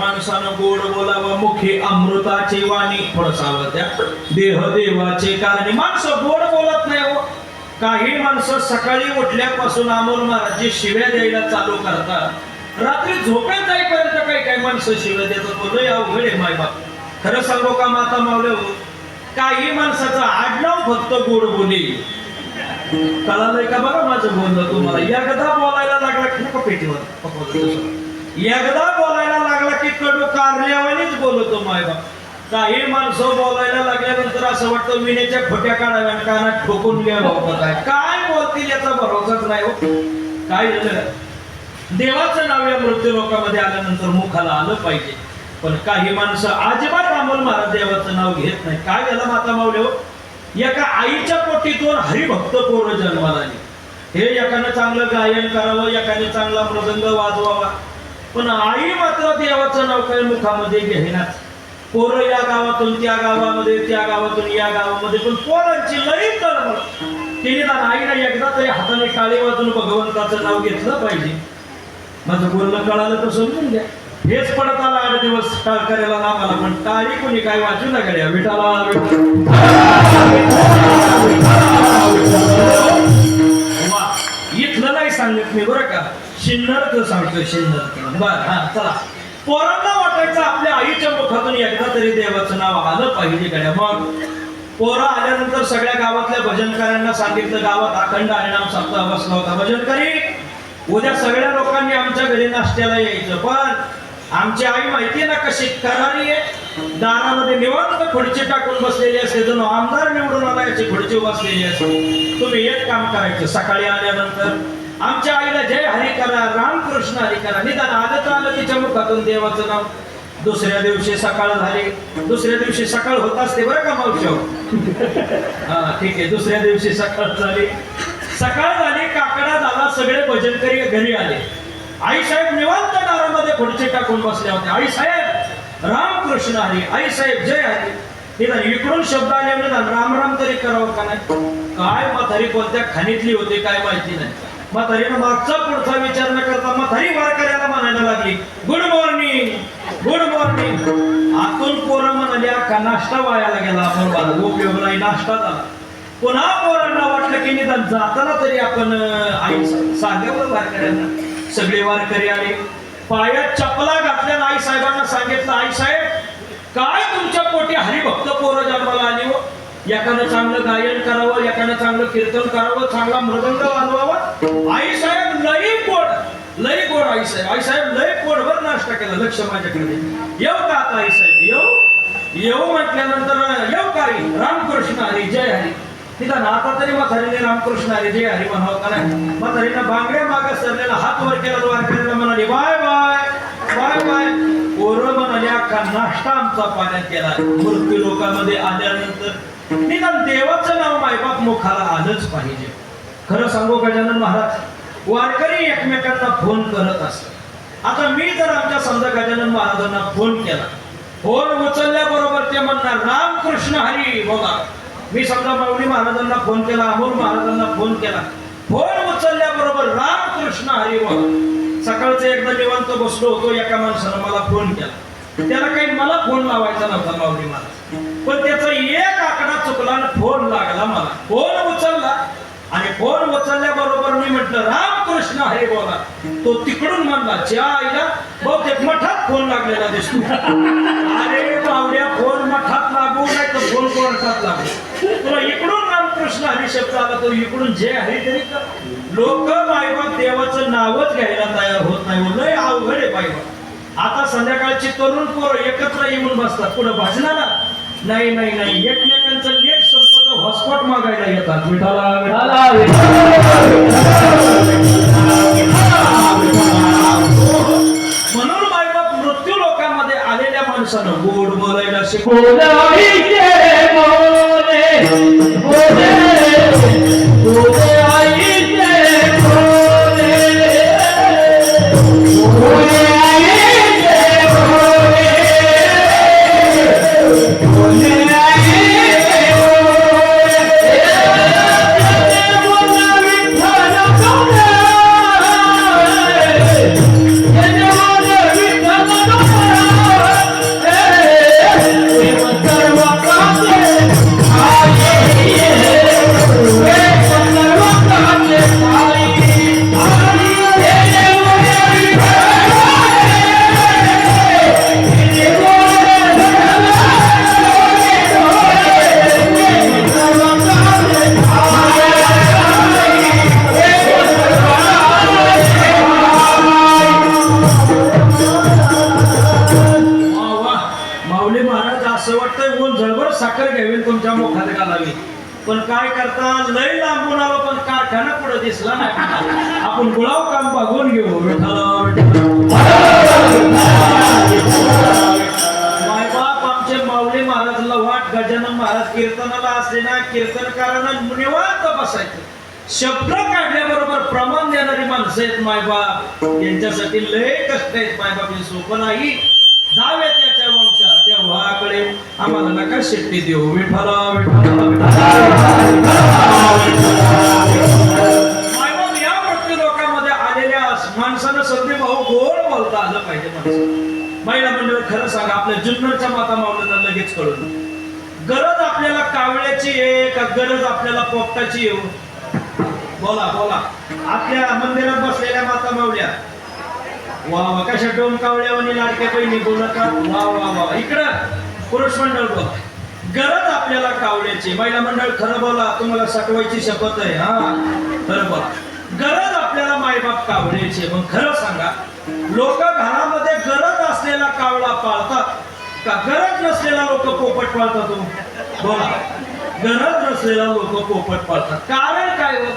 माणसानं गोड बोलावं, मुखे अमृताची वाणी. थोडं सावध द्या. देह देवाचे कारणी. माणसं गोड बोलत नाही हो. काही माणसं सकाळी उठल्यापासून अमोल महाराज शिव्या द्यायला चालू करतात, रात्री झोपेत जाईपर्यंत काही काही माणसं शिव्या देतात. बोललो अवघड आहे मायबाप. खरं सांगू का माता मावल्या हो, काही माणसाचं आडनाव फक्त गोड बोली. कळालंय का बघा माझं बोलणं तुम्हाला. एकदा बोलायला लागला की नको पेटीवर, एकदा बोलायला लागला की कडू कारल्यावानीच बोलतो मायबाप. काही माणसं बोलायला लागल्यानंतर असं वाटतं विनेच्या खोट्या काढाव्या, कानात ठोकून घ्यावं. काय बोलतील याचा भरोसाच नाही हो. काय झालं, देवाचं नाव या मृत्यू लोकांमध्ये आल्यानंतर मुखाला आलं पाहिजे, पण काही माणसं अजिबात अमोल महाराज देवाचं नाव घेत नाही. काय झालं माता मावले हो, एका आईच्या पोटीतून हरिभक्त पोरं जन्माला आली. हे एकानं चांगलं गायन करावं, एकाने चांगला मृदंग वाजवावा, पण आई मात्र देवाचं नाव काही मुखामध्ये घेईनाच. पोरं या गावातून त्या गावामध्ये, त्या गावातून या गावामध्ये, पण पोरांची लई तळमळ. तिने तर आईला एकदा तरी हाताने टाळी वाजून भगवंताचं नाव घेतलं पाहिजे. माझं बोलणं कळालं तर समजून घ्या. हेच पडत आला 8 दिवस टाळ करायला नामाला, पण टाळी कोणी काय वाचू नका. विठाला इथलं नाही सांगत मी बरं का, शिन्नरचं सांगतोय. शिन्नर बर. हा चला. पोरांना वाटायचं आपल्या आईच्या मुखातून एकदा तरी देवाचं नाव आलं पाहिजे गड्या. मग पोरं आल्यानंतर सगळ्या गावातल्या भजनकारांना सांगितलं, गावात अखंड हरिनाम सप्ताह बसला होता. भजनकरी उद्या सगळ्या लोकांनी आमच्या घरी नाश्त्याला यायचं, पण आमची आई माहितीये ना कशी करारी आहे. दारामध्ये निवांत खुर्ची टाकून बसलेली असते, जणू आमदार निवडून आला याची खुर्ची बसलेली असते. तुम्ही एक काम करायचं, सकाळी आल्यानंतर आमच्या आईला जय हरी करा, रामकृष्ण हरी करा. निदान आलं तर आलं तिच्या मुखातून देवाचं नाव. दुसऱ्या दिवशी सकाळ झाली. दुसऱ्या दिवशी सकाळ होत असते बरं का मावशी. हा ठीक आहे. दुसऱ्या दिवशी सकाळ झाली. सकाळ झाली, काकडा झाला, सगळे भजनकरी घरी आले. आई साहेब निवांत दारामध्ये खुर्ची टाकून बसल्या होत्या. आई साहेब रामकृष्ण हरी, आई साहेब जय हरी. निदान इकडून शब्द आले, निदान राम राम तरी करावं का नाही. काय म्हातारी कोणत्या खाणीतली होती काय माहिती नाही. म्हातारीनं मागचा पुढचा विचार न करता म्हातारी वारकऱ्याला म्हणायला लागली, गुड मॉर्निंग, गुड मॉर्निंग. आतून पोरं म्हणाली अख्खा नाश्ता वायाला गेला, आपण उपयोग नाही, नाश्ता झाला. पुन्हा पोरांना वाटलं की निदान जाताना तरी आपण आई सांगावं वारकऱ्यांना. सगळे वारकरी आले, पायात चपला घातल्यानं आई साहेबांना सांगितलं, आई साहेब काय तुमच्या पोटी हरिभक्त पोरं जन्माला आली हो. एकानं चांगलं गायन करावं, एकानं चांगलं कीर्तन करावं, चांगला मृदंग वाजवावा. आई साहेब लई गोड, लई गोड. आई साहेब, आई साहेब लई गोडवर नाश्ता केला. लक्ष माझ्याकडे. येऊ का आता आई साहेब? येऊ. येऊ म्हटल्यानंतर येऊ का आई? रामकृष्ण हरी जय हरी. निदान आता तरी म्हातारीने रामकृष्ण हरी जय हरी म्हणावं का नाही. म्हातारीनं बांगड्या मागे सरलेला हात वर केला, वारकऱ्याला म्हणाली बाय बाय बाय बाय. पोरं म्हणाले अख्खा नाश्ता आमचा पाण्यात केला. मृत्यू लोकांमध्ये आल्यानंतर निदान देवाचं नाव मायबाप मुखाला आलंच पाहिजे. खरं सांगू गजानन महाराज, वारकरी एकमेकांना फोन करत असतात. आता मी जर आमच्या समजा गजानन महाराजांना फोन केला, फोन उचलल्याबरोबर ते म्हणणार रामकृष्ण हरी. बघा, मी समजा माऊली महाराजांना फोन केला, अमोल महाराजांना फोन केला, फोन उचलल्याबरोबर रामकृष्ण हरी. बघा, सकाळचं एकदा निवांत बसलो होतो, एका माणसानं मला फोन केला. त्याला काही मला फोन लावायचा नव्हता माऊली महाराज, पण त्याचा एक आकडा चुकला आणि फोन लागला मला. फोन उचलला आणि फोन उचलल्याबरोबर मी म्हटलं रामकृष्ण हरी बोला. तो तिकडून म्हणला च्या आईला बहुतेक मठात फोन लागलेला दिसतो. अरे बावड्या, फोन मठात लागू नाही तर फोन कोर्टात लागू. तुला इकडून रामकृष्ण हरी शब्द आला, तो इकडून जय हरी तरी कर. लोक मायबाप देवाचं नावच घ्यायला तयार होत नाही. लय अवघड आहे बाईबा. आता संध्याकाळची तरुण पोरं एकत्र येऊन बसतात पुढे भजनाला. नाही नाही नाही, एकमेकांचं नेट संपत हॉटस्पॉट मागायला येतात. विठाला म्हणून मायबाप मृत्यू लोकांमध्ये आलेल्या माणसानं गोड बोलायला शिकवलं. असं वाटतंय ऊन झळभर साखर घ्यावी आणि तुमच्या मुखात घालावी. पण काय करता लय लांबून आलो पण कारखाना पुढे दिसला नाही. आपण गुळाव काम बघून घेऊ. मायबाप आमचे माऊली महाराज लवाट गजानन महाराज कीर्तनाला असले ना कीर्तनकारांना निवांत बसायचं. शब्द काढल्याबरोबर प्रमाण देणारी माणसं आहेत मायबाप. यांच्यासाठी लय कष्ट आहेत मायबाप. हे सोपं नाही. जावे त्याच्या वंशात तेव्हाकडे आम्हाला नका शेट्टी देऊ. विठ्ठला मायबाप या प्रत्येक लोकांमध्ये आलेल्या माणसानं सगळे भाऊ गोड बोलता आलं पाहिजे. माणसं महिला मंडळ खरं सांगा आपल्या जुन्नरच्या माता माऊलींना लगेच कळून गरज आपल्याला कावळ्याची आहे का गरज आपल्याला पोपटाची येऊ. बोला बोला. आपल्या मंदिरात बसलेल्या माता माऊल्या वा वा कशा डोम कावळ्यावानी लाडक्या बहिणी बोलता. वा वा वा. इकडं पुरुष मंडळ बोला. गरज आपल्याला कावळ्याची. महिला मंडळ खरं बोला. तुम्हाला सटवायची शपथ आहे. हा खरं बोला. गरज आपल्याला मायबाप कावळ्याची. मग खरं सांगा लोक घरामध्ये गरज असलेला कावळा पाळतात का गरज नसलेला लोक पोपट पाळतात. बोला. गरज नसलेला लोक पोपट पाळतात. कारण काय हो.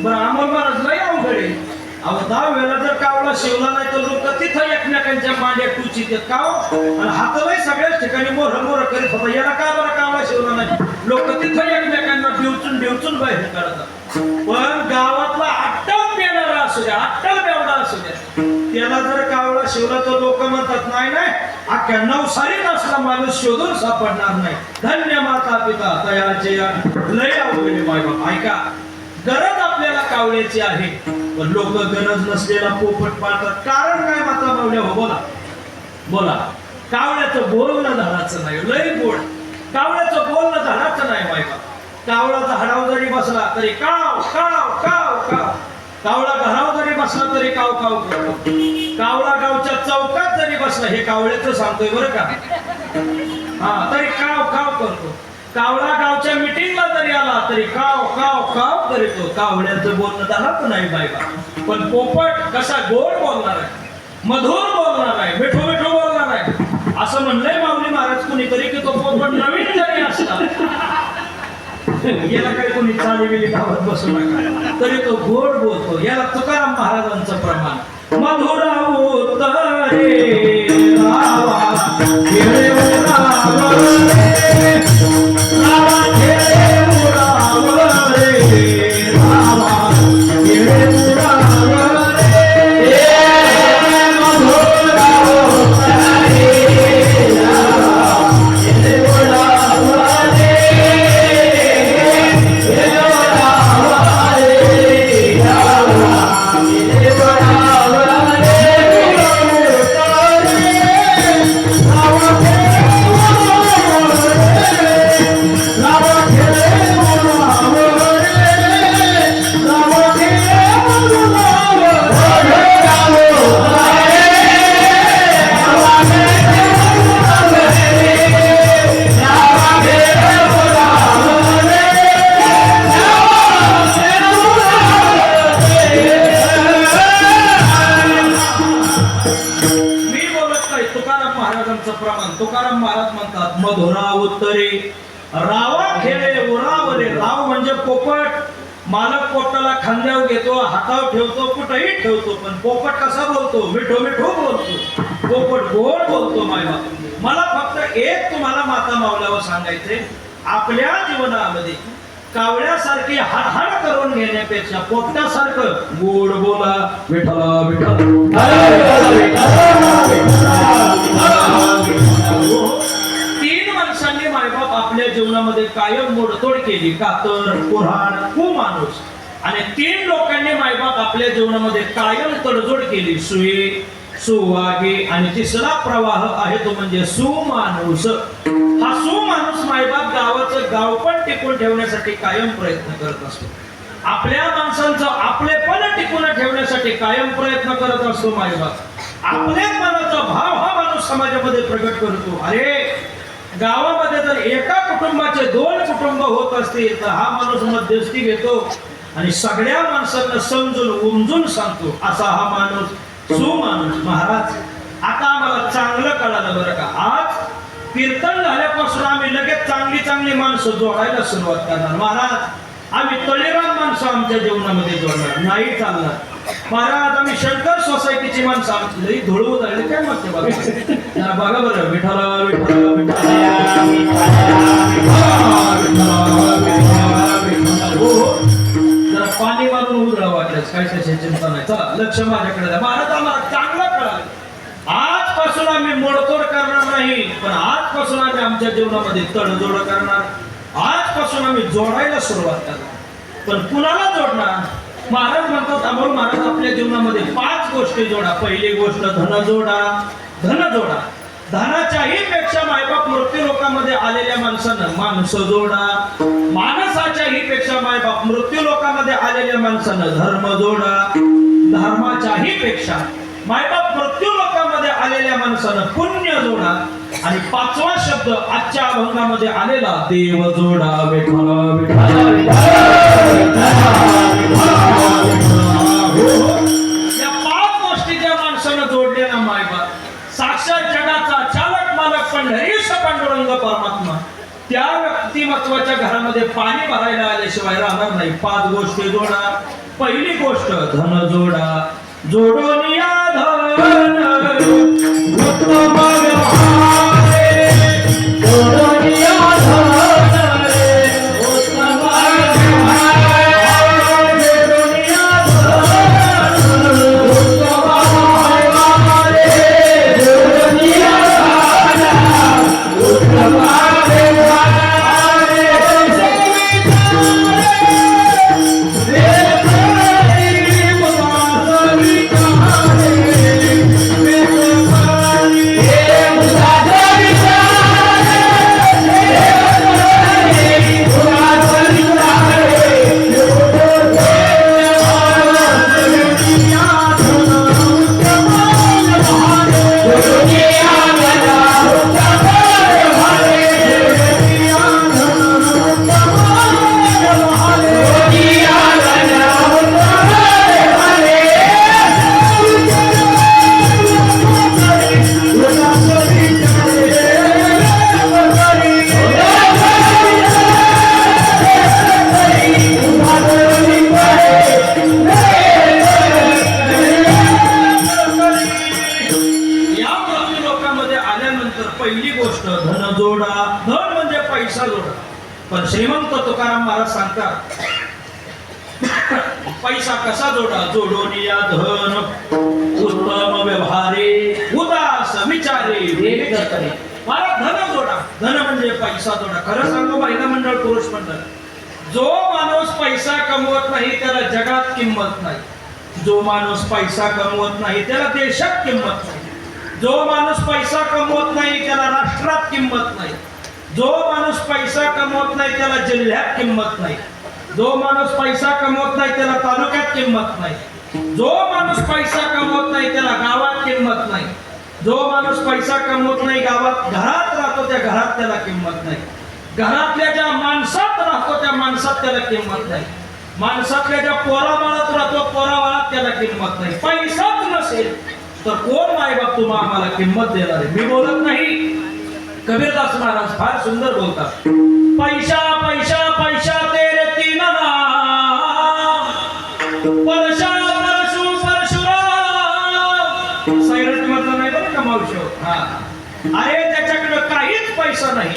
बरं आम्हाला महाराज लय अवघड आहे. अहो 10 वेळा जर कावळा शिवला नाही तर लोक तिथं एकमेकांच्या मांड्या टुचीत काव आणि हातालाही सगळ्याच ठिकाणी मोर मोर करीत होता. याला काय बरं कावळा शिवला नाही. लोक तिथं एकमेकांना डिवचून बाहेर काढतात. पण गावातला अट्टल पेणारा असू द्या अट्टल बेवडा असू द्या त्याला जर कावळा शिवला तर लोक म्हणतात नाही नाही अख्ख्या नवसारीत असला माणूस शोधून सापडणार नाही. धन्य माता पिता तयाचे लय अवघडे मायबाप. ऐका गरज आपल्याला कावळ्याची आहे पण लोक गरज नसलेला पोपट पाळतात. कारण काय माता माऊल्या हो. बोला बोला. कावळ्याचं बोलणं झाडाचं नाही. लय गोड. कावळ्याचं बोलणं झाडाचं नाही मायबाप. कावळा झाडावर जरी बसला तरी काव काव काव काव. कावळा घरावर जरी बसला तरी काव काव करतो. कावळा गावच्या चौकात जरी बसला हे कावळ्याचं सांगतोय बरं का. हा तरी काव काव करतो. कावळा गावच्या मिटिंगला जरी आला तरी काव काव काव करतो. कावळ्याचं बोलणं झालं नाही बायबा. पण पोपट कसा गोड बोलणार आहे मधुर बोलणार आहे मिठू मिठू बोलणार आहे. असं म्हणलंय माऊली महाराज कुणीतरी की तो पोपट नवीन जरी असला याला काही कोणी चाली बिली गावात बसू नका तरी तो गोड बोलतो. याला तुकाराम महाराजांचं प्रमाण. मधुरा उतरे रावा खेळे उरावा रे रावा खेळे उरावा रे रावा खेळे उरावा रे मधुरा उतरे रावा खेळे उरावा रे तुकाराम महाराज म्हणतात मधुरा उत्तरे रावा खेळे उरावरे. राव म्हणजे पोपट. मालक पोपटाला खांद्यावर घेतो हातावर ठेवतो कुठेही ठेवतो. पण पोपट कसा बोलतो मिठो मिठो बोलतो. पोपट गोड बोलतो. मायबाप मला फक्त एक तुम्हाला माता मावल्यावर सांगायचे आपल्या जीवनामध्ये कावळ्यासारखी हाडहाड करून घेण्यापेक्षा पोपटासारखं गोड बोला. विठ्ठला विठ्ठला. तीन माणसांनी मायबाप आपल्या जीवनामध्ये कायम मोडतोड केली. कातर कुऱ्हाड कुमाणूस. आणि 3 लोकांनी मायबाप आपल्या जीवनामध्ये कायम तडजोड केली. सुई सुवागे आणि तिसरा प्रवाह आहे तो म्हणजे सुमाणूस. हा सुमाणूस मायबाप गावाचं गाव पण टिकून ठेवण्यासाठी कायम प्रयत्न करत असतो. आपल्या माणसांचं आपलेपण टिकून ठेवण्यासाठी कायम प्रयत्न करत असतो मायबाप. आपल्या मनाचा भाव हा माणूस समाजामध्ये प्रगट करतो. अरे गावामध्ये जर एका कुटुंबाचे 2 कुटुंब होत असतील तर हा माणूस मध्यस्थी घेतो आणि सगळ्या माणसांना समजून उमजून सांगतो. असा हा माणूस सुमाणूस. महाराज आता आम्हाला चांगलं कळालं बरं का. आज कीर्तन झाल्यापासून आम्ही लगेच चांगली चांगली माणसं जोडायला सुरुवात करणार. महाराज आम्ही तळेराम माणसं आमच्या जीवनामध्ये जोडणार नाही, चालणार. महाराज आम्ही शंकर सोसायटीची माणसं लई धुळवू झाली काय मग ते बघा. जरा बघा बरं, विठ्ठला विठ्ठला विठ्ठला हो हो. जरा पाणी मारून उधळा वाटल्यास काय त्याची चिंता नाही. चला लक्ष माझ्याकडे द्या. महाराज आम्हाला चांगला कळालं, आजपासून आम्ही मोडतोड करणार नाही, पण आजपासून आम्ही आमच्या जीवनामध्ये तडजोड करणार. आजपासून आम्ही जोडायला सुरुवात करणार. पण कुणाला जोडणार? महाराज म्हणतात अमोल महाराज आपल्या जीवनामध्ये 5 गोष्टी जोडा. पहिली गोष्ट धन जोडा. धन जोडा. धनाच्याही पेक्षा मायबाप मृत्यू लोकांमध्ये आलेल्या माणसांना माणसं जोडा. माणसाच्याही पेक्षा मायबाप मृत्यू लोकांमध्ये आलेल्या माणसांना धर्म जोडा. धर्माच्याही पेक्षा मायबाप मृत्यू लोकांमध्ये आलेल्या माणसानं पुण्य जोडा. आणि 5वा शब्द आजच्या अभंगामध्ये आलेला देव जोडा. विठ्ठला विठ्ठला या 5 गोष्टी ज्या माणसानं जोडल्या ना मायबाप, साक्षात जगाचा चालक मालक पंढरीश पांडुरंग परमात्मा त्या व्यक्तिमत्वाच्या घरामध्ये पाणी भरायला आल्याशिवाय राहणार नाही. 5 गोष्टी जोडा. पहिली गोष्ट धन जोडा. जोडून या धन उत्तम व्यवहारे. जोडून या धन उत्तम व्यवहारे. जोडून या धन उत्तम व्यवहारे. जोडून या धन उत्तम व्यवहारे. पहिली गोष्ट धन जोडा. धन म्हणजे पैसा जोडा. पण श्रीमंत तुकाराम महाराज सांगतात पैसा कसा जोडा. जोडून या धन उत्तम व्यवहारे. उदास विचारे वेग करे. मला धन जोडा. धन म्हणजे पैसा जोडा. खरं सांगू महिला मंडळ पुरुष मंडळ, जो माणूस पैसा कमवत नाही त्याला जगात किंमत नाही. जो माणूस पैसा कमवत नाही त्याला देशात किंमत नाही. जो माणूस पैसा कमवत नाही त्याला राष्ट्रात किंमत नाही. जो माणूस पैसा कमवत नाही त्याला जिल्ह्यात किंमत नाही. जो माणूस पैसा कमवत नाही त्याला तालुक्यात किंमत नाही. जो माणूस पैसा कमवत नाही त्याला गावात किंमत नाही. जो माणूस पैसा कमवत नाही गावात घरात राहतो त्या घरात त्याला किंमत नाही. घरातल्या ज्या माणसात राहतो त्या माणसात त्याला किंमत नाही. माणसातल्या ज्या पोराबाळात राहतो पोराबाळात त्याला किंमत नाही. पैसाच नसेल तर कोण मायबाप तुम्हा आम्हाला किंमत देणार आहे? मी बोलत नाही, कबीरदास महाराज फार सुंदर बोलतात. पैसा पैसा पैसा तेरे तीन नाम. परशा परशु परशुराम. सैरट मधला नाही बरं का मावशी. हा अरे त्याच्याकडे काहीच पैसा नाही.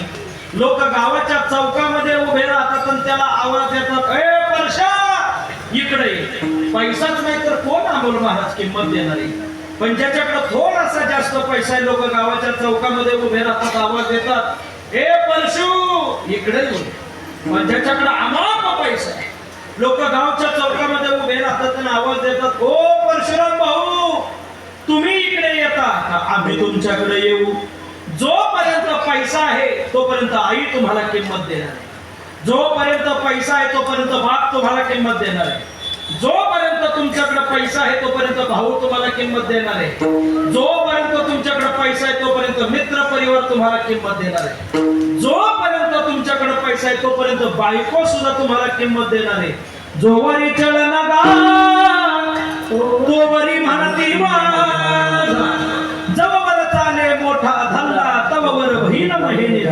लोक गावाच्या चौकामध्ये उभे राहतात आणि त्याला आवाज देतात, ए परशा इकडे. पैसाच नाही तर कोण अमोल महाराज किंमत देणार आहे? पण ज्याच्याकडे थोडासा जास्त पैसा आहे लोक गावाच्या चौकामध्ये उभे राहतात आवाज देतात, ए परशु इकडे येऊ. पण ज्याच्याकडे अमाप पैसा आहे लोक गावच्या चौकामध्ये उभे राहतात आणि आवाज देतात, ओ परशुराम भाऊ तुम्ही इकडे येता का? आम्ही तुमच्याकडे येऊ. जोपर्यंत पैसा आहे तोपर्यंत आई तुम्हाला किंमत देणार आहे. जोपर्यंत पैसा आहे तोपर्यंत बाप तुम्हाला किंमत देणार आहे. जोपर्यंत तुमच्याकडे पैसा आहे तोपर्यंत भाऊ तुम्हाला किंमत देणार आहे. जोपर्यंत तुमच्याकडे पैसा आहे तोपर्यंत मित्र परिवार तुम्हाला किंमत देणार आहे. जोपर्यंत तुमच्याकडे पैसा आहे तोपर्यंत बायको सुद्धा तुम्हाला किंमत देणार आहे. जोवरी चलन गा तोवरी म्हणती माझा. जवळ चाले मोठा धंदा तववर बहीण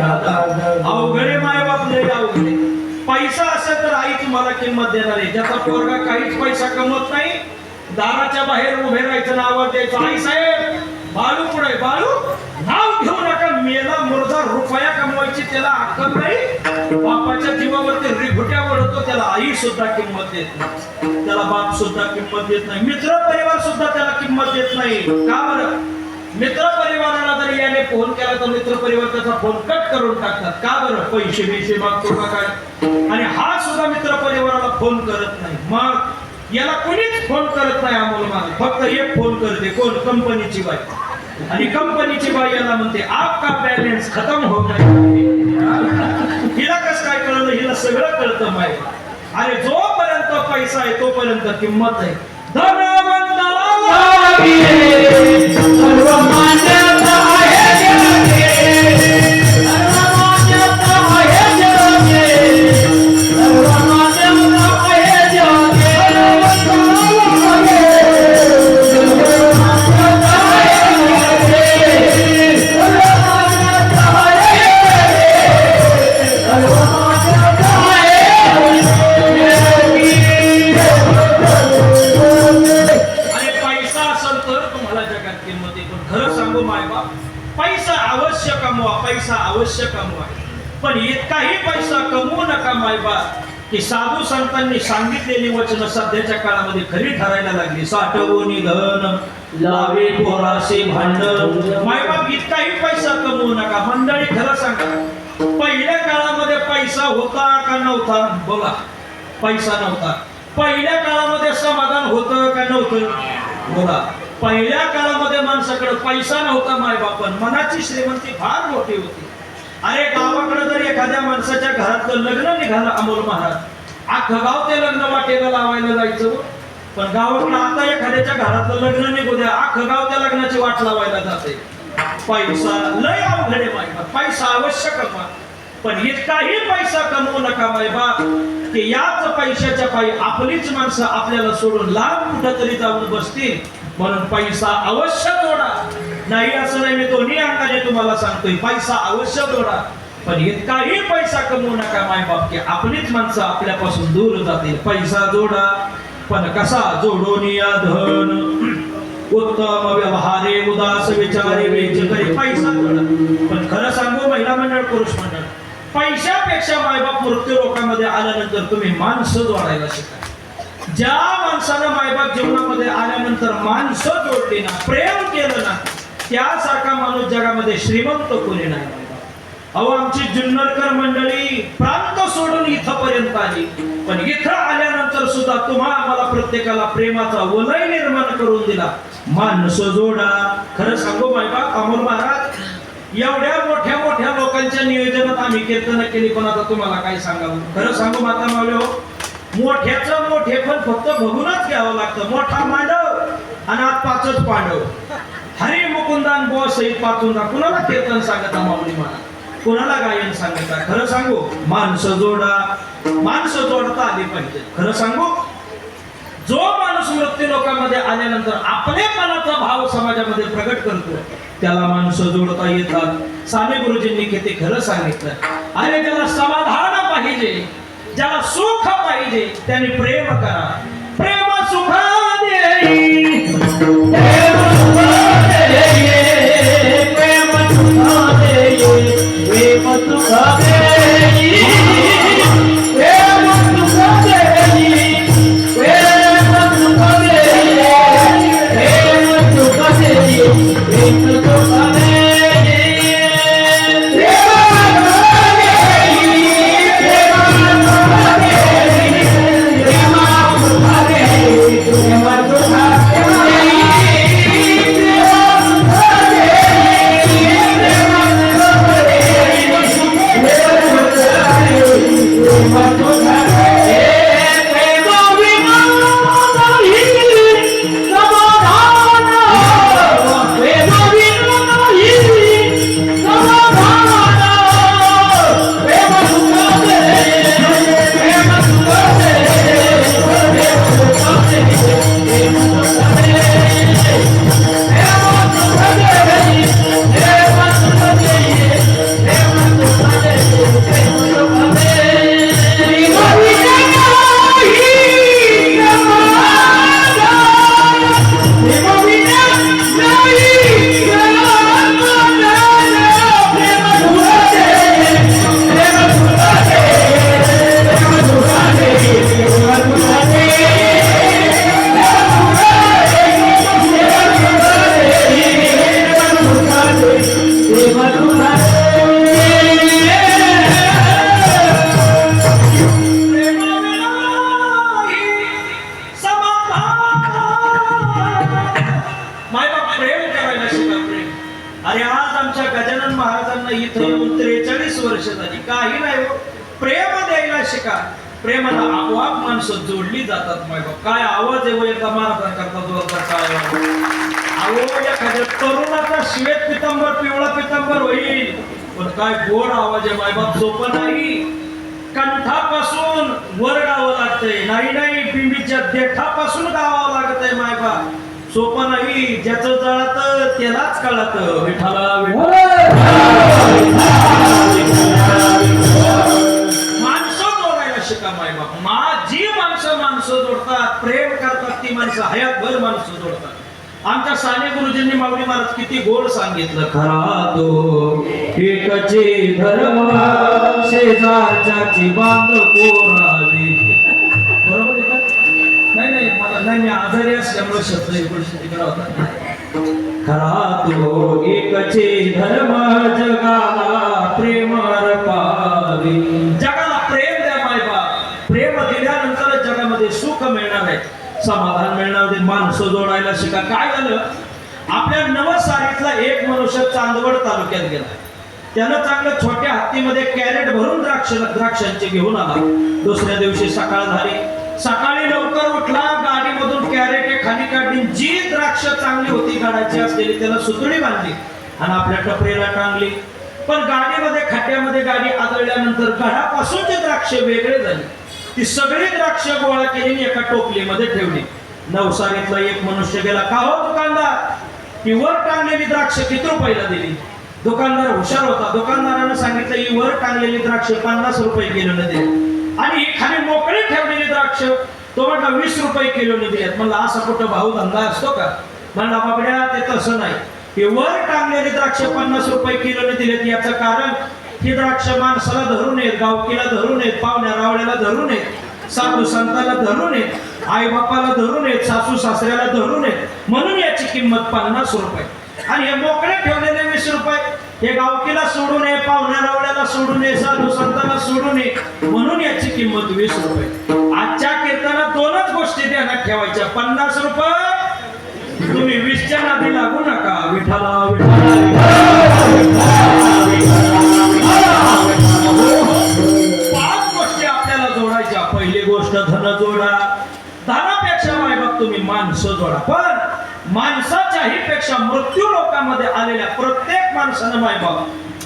दादा अवघडे माय बापले अवघडे पैसा असेल तर आई तुम्हाला किंमत देणार आहे ज्याचा पोरगा काहीच पैसा कमवत नाही दाराच्या बाहेर उभे राहायचं नाव द्यायचं आई साहेब बाळू पुढे बाळू नाव घेऊ नका मेला मुर्दा रुपया कमवायची त्याला अक्कल नाही बापाच्या जीवावरती रिघुट्या वळतो त्याला आई सुद्धा किंमत देत नाही त्याला बाप सुद्धा किंमत देत नाही मित्र परिवार सुद्धा त्याला किंमत देत नाही का बरं मित्र परिवाराला जर याने फोन केला तर मित्र परिवार त्याचा फोन कट करून टाकतात का बरं पैसे बिशे मागतो का काय आणि हा सुद्धा मित्र परिवाराला फोन करत नाही मग याला कोणीच फोन करत नाही अमोल माने फक्त एक फोन करते कोण कंपनीची बाई आणि कंपनीची बाई याला म्हणते आपका बॅलन्स खतम हो गया हिला कसं काय कळलं हिला सगळं कळतं माय अरे जोपर्यंत पैसा आहे तोपर्यंत किंमत आहे धनवंताला सर्व मान्यता आहे जगाचे सर्व मान्यता आहे जगाचे सर्व मान्यता आहे जगाचे पैसा अवश्य कमवा पण इतकाही पैसा कमवू नका मायबाप की साधू संतांनी सांगितलेली वचन सध्याच्या काळामध्ये खरी ठरायला लागली साठवून धन लावे पोरासे भांड मायबाप इतकाही पैसा कमवू नका मंडळी खरं सांगा पहिल्या काळामध्ये पैसा होता का नव्हता बघा पैसा नव्हता पहिल्या काळामध्ये समाधान होतं का नव्हतं बघा पहिल्या काळामध्ये माणसाकडे पैसा नव्हता मायबापन मनाची श्रीमंती फार मोठी होती अरे गावाकडे जर एखाद्या माणसाच्या घरातलं लग्न निघालं अमोल महाराज अख्खं गाव ते लग्न वाटेला लावायला जायचं पण गावाकडे आता एखाद्याच्या घरातलं लग्न निघू द्या अख्खं गाव त्या लग्नाची वाट लावायला जाते पैसा लय अवघडे मायबाप पैसा आवश्यक कमवा पण इतकाही पैसा कमवू नका मायबाप की याच पैशाच्या पायी आपलीच माणसं आपल्याला सोडून लांब कुठंतरी जाऊन बसतील म्हणून पैसा अवश्य जोडा नाही असं नाही मी दोन्ही अंगाने तुम्हाला सांगतोय पैसा अवश्य जोडा पण इतकाही पैसा कमवू नका मायबाप की आपलीच माणसं आपल्यापासून दूर जातील पैसा जोडा पण कसा जोडून या धन उत्तम व्यवहारे उदास विचारे वेच करे पैसा जोडा पण खरं सांगू महिला मंडळ पुरुष मंडळ पैशापेक्षा मायबाप मृत्यू लोकांमध्ये आल्यानंतर तुम्ही माणसं जोडायला शिका ज्या माणसानं मायबाप जीवनामध्ये आल्यानंतर माणसं जोडली ना प्रेम केलं ना त्यासारखा माणूस जगामध्ये श्रीमंत कोणी नाही अहो आमची जुन्नरकर मंडळी प्रांत सोडून इथपर्यंत आली पण इथं आल्यानंतर सुद्धा तुम्हा आम्हाला प्रत्येकाला प्रेमाचा वलय निर्माण करून दिला माणसं जोडा खरं सांगू मायबाप अमोल महाराज एवढ्या मोठ्या मोठ्या लोकांच्या नियोजनात आम्ही कीर्तन केली पण आता तुम्हाला काय सांगावं खरं सांगू माता मावले हो मोठ्याचं मोठे पण फक्त बघूनच घ्यावं लागतं मोठा मांडव आणि आत पाचच पांडव हरी मुकुंदान बॉ सहित पाचून कुणाला कीर्तन सांगता माऊली म्हणा कुणाला गायन सांगता खरं सांगू माणसं जोडा माणसं जोडता आली पाहिजे खरं सांगू जो माणूस मृत्यू लोकांमध्ये आल्यानंतर आपलेपणाचा भाव समाजामध्ये प्रगट करतो त्याला माणसं जोडता येतात साने गुरुजींनी किती खरं सांगितलं अरे ज्याला समाधान पाहिजे ज्याला सुख पाहिजे त्याने प्रेम करा प्रेम सुख देई प्रेम सुख देई प्रेम सुख देई प्रेम सुख देई प्रेम सुख देई प्रेम सुख देई प्रेम सुख देई प्रेम सुख देई प्रेम इथं येऊन 43 वर्ष झाली, काही नाही हो. प्रेम द्यायला शिका. प्रेमाला आपोआप माणसं जोडली जातात. मायबाप काय आवाज आहे एकदा महाराज करता जोरदार काय अहो एखाद्या तरुणाचा श्वेत पितांबर पिवळा पितांबर होईल, पण काय गोड आवाज आहे मायबाप. सोपं नाही. कंठापासून वर गावं लागतंय. नाही पिंडीच्या देठापासून गावावं लागतंय मायबाप. सोपं नाही. ज्याचं जळत त्यालाच कळत. विठाला माणसं जोडायला शिका मायबाप. जी माणसं जोडतात, प्रेम करतात, ती माणसं हयातभर माणसं जोडतात. आमच्या साने गुरुजींनी माऊली महाराज किती गोड सांगितलं. खरा तो एकचे धर्म शेजारच्याची बांध कोरावी. बरोबर आहे का? नाही मला नाही, मी आजारी असल्यामुळे शब्द एकोणीसशे तिकडे होता. खरा तो एकचे धर्म जगाला प्रेम रपावी. जगाला प्रेम द्या मायबाप. प्रेम दिल्यानंतर जगामध्ये सुख मिळणार आहे, समाधान मिळणार. माणसं जोडायला शिका. काय झालं, आपल्या नवसारीतला एक मनुष्य चांदवड तालुक्यात गेला. त्यानं चांगलं छोट्या हत्तीमध्ये कॅरेट भरून द्राक्षांचे घेऊन आला. दुसऱ्या दिवशी सकाळ झाली. सकाळी लवकर उठला, गाडीमधून कॅरेट खाली काढली. जी द्राक्ष चांगली होती काढायची असलेली त्याला सुतळी बांधली आणि आपल्या टपरीला टांगली. पण गाडीमध्ये खड्ड्यामध्ये गाडी आदळल्यानंतर गडापासूनचे द्राक्ष वेगळे झाले. ती सगळी द्राक्ष गोळा केली एका टोपलीमध्ये ठेवली. नवसारीतला एक मनुष्य गेला. का हो दुकानदार, ती वर टांगलेली द्राक्ष किती रुपयाला दिली? दुकानदार हुशार होता. दुकानदारानं सांगितलं ही वर टांगलेली द्राक्ष 50 रुपये किलोने दिली आणि ही खाली मोकळी ठेवलेली द्राक्ष तो म्हटला 20 रुपये किलोने दिल्यात. म्हणलं असा कुठं भाऊ धंदा असतो का? म्हणला बाबड्या ते तसं नाही. ही वर टांगलेली द्राक्ष 50 रुपये किलोने दिलेत. याचं कारण ही द्राक्ष माणसाला धरून येत, गावकीला धरून येत, पाहुण्या रावळ्याला धरून येत, साधू संताला धरून येत, आई बापाला धरून येत, सासू सासऱ्याला धरून येत. म्हणून याची किंमत 50 रुपये. आणि हे मोकळे ठेवलेले 20 रुपये हे गावकीला सोडू नये, पाहुण्या रावळ्याला सोडू नये, साधू संताला सोडू नये, म्हणून याची किंमत 20 रुपये. आजच्या कीर्तनात दोनच गोष्टी ध्यानात ठेवायच्या. 50 रुपये तुम्ही 20च्या नादी लागू नका. विठाला पाच गोष्टी आपल्याला जोडायच्या. पहिली गोष्ट धन जोडा. धनापेक्षा मायबाप तुम्ही माणसं जोडा. पण माणसाच्याही पेक्षा मृत्यू लोकांमध्ये आलेल्या प्रत्येक माणसानं मायबाप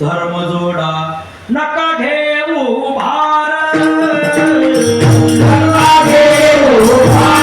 धर्म जोडा. नका घेऊ भार, नका घेऊ भार,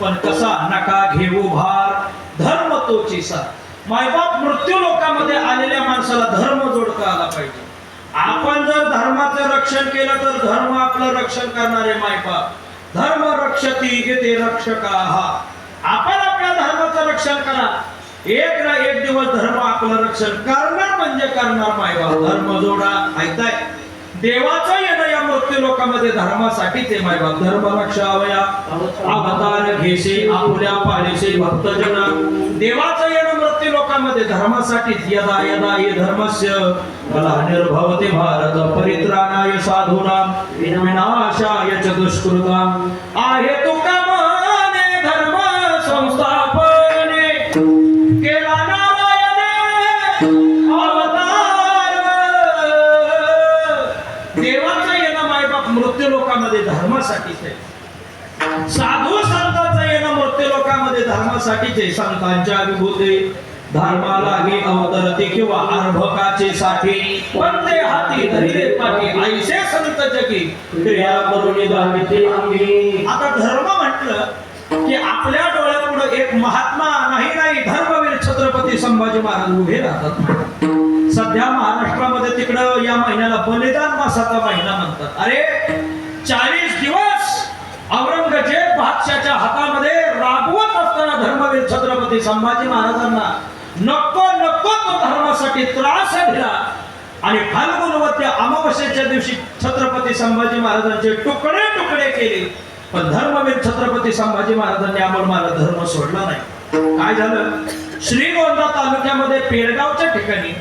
पण कसा? नका घेऊ भार, धर्म तोची साथ. मायबाप मृत्यू लोकांमध्ये आलेल्या माणसाला धर्म जोडता आला पाहिजे. आपण जर धर्माचं रक्षण केलं तर धर्म आपलं रक्षण करणारे मायबाप. धर्म रक्षती ते रक्षका. आपण आपल्या धर्माचं रक्षण करा. एक ना एक दिवस धर्म आपलं रक्षण करणार म्हणजे करणार मायबाप. धर्म जोडा. ऐकताय? देवाचं येणं या मृत्यू लोकांमध्ये धर्मासाठीच आहे मायबाप. धर्म रक्षावया अवतार घेसे आपुल्या पाळीसे भक्तजना. देवाचं येणं मृत्यू लोकांमध्ये धर्मासाठीच. यदा यदा ये धर्मस्य ग्लानिर्भवते भारत परित्राणाय साधूनां विनाशाय च दुष्कृतां. आहे तुका माने धर्म संस्थापने केला नारायणे अवतार. देवाचं येणं मायबाप मृत्यू लोकांमध्ये धर्मासाठीच आहे. साधू संतांचं येणं मृत्यू लोकांमध्ये धर्मासाठीच आहे. संतांच्या विभूती धर्मालाही अवतरते किंवा अर्भकाचे साठी पण ते हाती धरिले पाठी ऐसे संत जगी क्रिया करून दाविते आम्ही. आता धर्म म्हटलं की आपल्या डोळ्यापुढे एक महात्मा नाही धर्मवीर छत्रपती संभाजी महाराज उभे राहतात. सध्या महाराष्ट्रामध्ये तिकडं या महिन्याला बलिदान मासाचा महिना म्हणतात. अरे 40 दिवस औरंगजेब बादशाच्या हातामध्ये राबवत असताना धर्मवीर छत्रपती संभाजी महाराजांना नको नको तो धर्मासाठी त्रास दिला आणि फाल्गुन वद्य अमावस्येच्या दिवशी छत्रपती संभाजी महाराजांचे तुकडे तुकडे केले. पण धर्मवीर छत्रपती संभाजी महाराजांनी आम्हाला धर्म सोडला नाही. काय झालं? श्रीगोंदा तालुक्यामध्ये पेडगावच्या ठिकाणी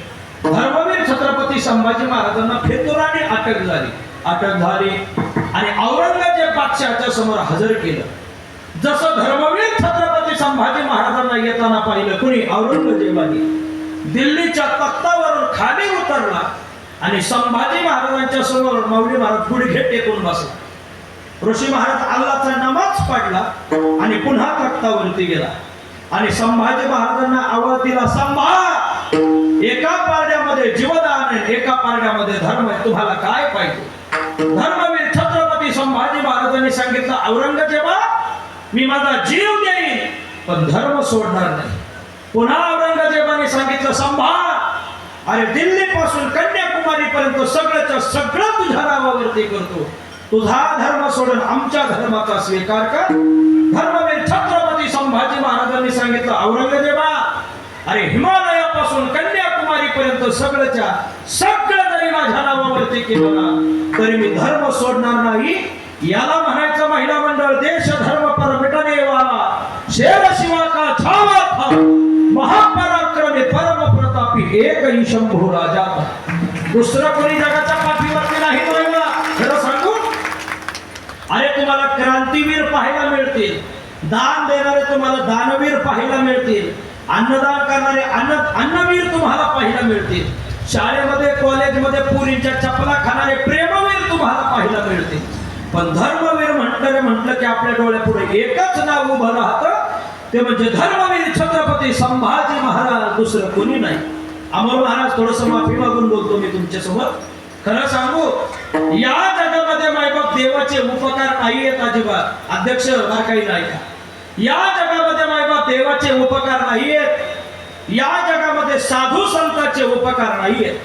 धर्मवीर छत्रपती संभाजी महाराजांना फितुराने अटक झाली आणि औरंगजेब बादशाच्या समोर हजर केलं. जसं धर्मवीर छत्रपती संभाजी महाराजांना येताना पाहिलं कुणी, औरंगजेबाने दिल्लीच्या तख्तावरून खाली उतरला आणि संभाजी महाराजांच्या समोर माऊली महाराज गुडघे टेकून बसला. ऋषी महाराज अल्लाचा नमाज पडला आणि पुन्हा तख्तावरती गेला आणि संभाजी महाराजांना आवाज दिला, संभा, एका पारड्यामध्ये जीवदान आहे, एका पारड्यामध्ये धर्म आहे, तुम्हाला काय पाहिजे? धर्मवीर छत्रपती संभाजी महाराजांनी सांगितलं, औरंगजेबा, मी माझा जीव देईन पण धर्म सोडणार नाही. पुन्हा औरंगजेबाने सांगितलं, संभा, अरे दिल्ली पासून कन्याकुमारी पर्यंत सगळंच्या सगळं तुझ्या नावावरती करतो, तुझा धर्म सोडून आमच्या धर्माचा स्वीकार कर. धर्मवीर छत्रपती संभाजी महाराजांनी सांगितलं, औरंगजेबा, अरे हिमालयापासून कन्याकुमारी पर्यंत सगळंच्या सगळं जरी माझ्या नावावरती केलं ना तरी मी धर्म सोडणार नाही. याला म्हणायचं महिला मंडळ, देश धर्म पर मिटने वाला, शेर शिवा का छावा था, महापराक्रमी परम प्रतापी एक ही शंभू राजा था. दुसरं कोणी जगाच्या पाठीवरती नाही बरोबर. खरं सांगू, अरे तुम्हाला क्रांतीवीर पाहायला मिळतील, दान देणारे तुम्हाला दानवीर पाहायला मिळतील, अन्नदान करणारे अन्नवीर तुम्हाला पाहायला मिळतील, शाळेमध्ये कॉलेजमध्ये पुरींच्या चपला खाणारे प्रेमवीर तुम्हाला पाहायला मिळतील. पण धर्मवीर म्हटलं की आपल्या डोळ्यापुढे एकच नाव उभं राहतं, ते म्हणजे धर्मवीर छत्रपती संभाजी महाराज, दुसरं कोणी नाही. अमोल महाराज, थोडस माफी मागून बोलतो मी तुमच्या समोर. खरं सांगू, या जगामध्ये मायबाप देवाचे उपकार नाही आहेत अजिबात. अध्यक्ष काही नाही का? या जगामध्ये मायबाप देवाचे उपकार नाही आहेत. या जगामध्ये साधू संतांचे उपकार नाही आहेत.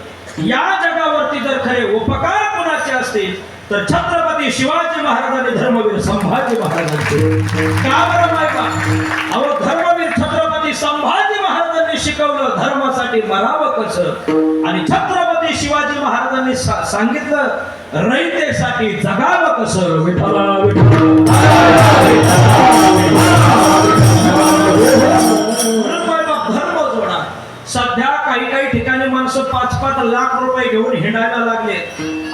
या जगावरती जर खरे उपकार कोणाचे असतील तर छत्रपती शिवाजी महाराजांनी धर्मवीर संभाजी महाराजांचे. का बरं मायबाप? अहो, धर्मवीर छत्रपती संभाजी महाराजांनी शिकवलं धर्मासाठी मरावं कसं, आणि छत्रपती शिवाजी महाराजांनी सांगितलं रयतेसाठी जगावं कसं. विठ्ठला धर्म जोडा. सध्या काही ठिकाणी माणसं 5-5 लाख रुपये घेऊन हिंडायला लागले.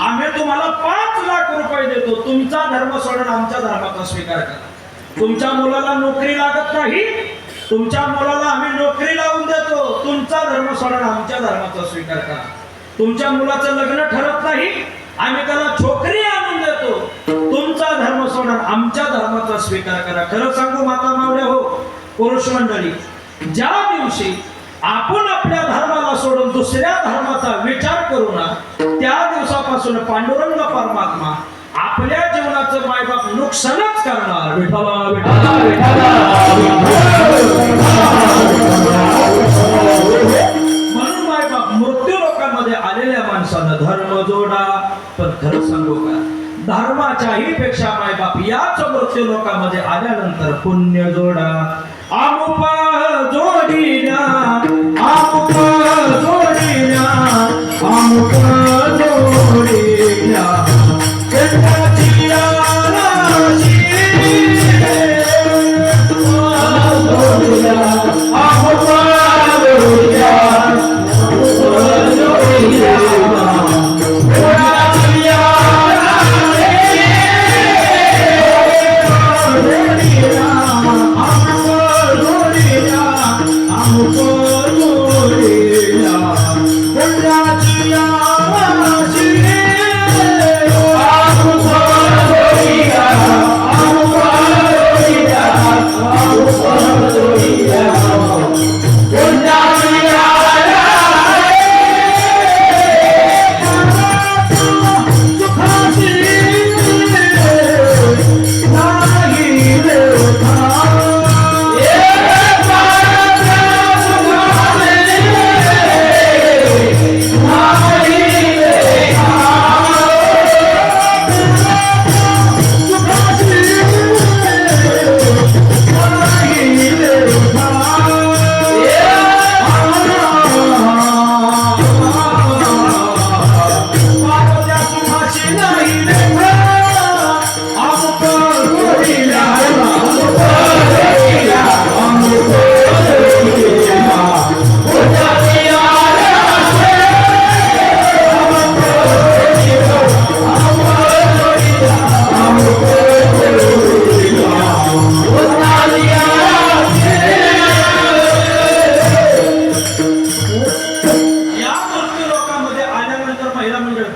आम्ही तुम्हाला 5 लाख रुपये देतो, तुमचा धर्म सोडून आमच्या धर्माचा स्वीकार करा. तुमच्या मुलाला नोकरी लागत नाही, तुमच्या मुलाला आम्ही नोकरी लावून देतो, तुमचा धर्म सोडून आमच्या धर्माचा स्वीकार करा. तुमच्या मुलाचं लग्न ठरत नाही, आम्ही त्याला छोकरी आणून देतो, तुमचा धर्म सोडून आमच्या धर्माचा स्वीकार करा. खरं सांगू माता मावळ्या हो, पुरुष मंडळी, ज्या दिवशी आपण आपल्या धर्माला सोडून दुसऱ्या धर्माचा विचार करू ना, त्या दिवसापासून पांडुरंग परमात्मा आपल्या जीवनाचं मायबाप नुकसानच करणार. विठ्ठला विठ्ठला म्हणून मायबाप मृत्यू लोकांमध्ये आलेल्या माणसानं धर्म जोडा. पण खरं सांगू का, धर्माच्याही पेक्षा मायबाप याच मृत्यू लोकांमध्ये आल्यानंतर पुण्य जोडा. आमुपा जोडीना, आमुपा जोडीना, आमुपा जोडीना, जन्माची आराशी जोडीना, आमुपा जोडीना, आमुपा जोडीना, जन्माची आराशी जोडीना, आमुपा जोडीना, आमुपा जोडीना.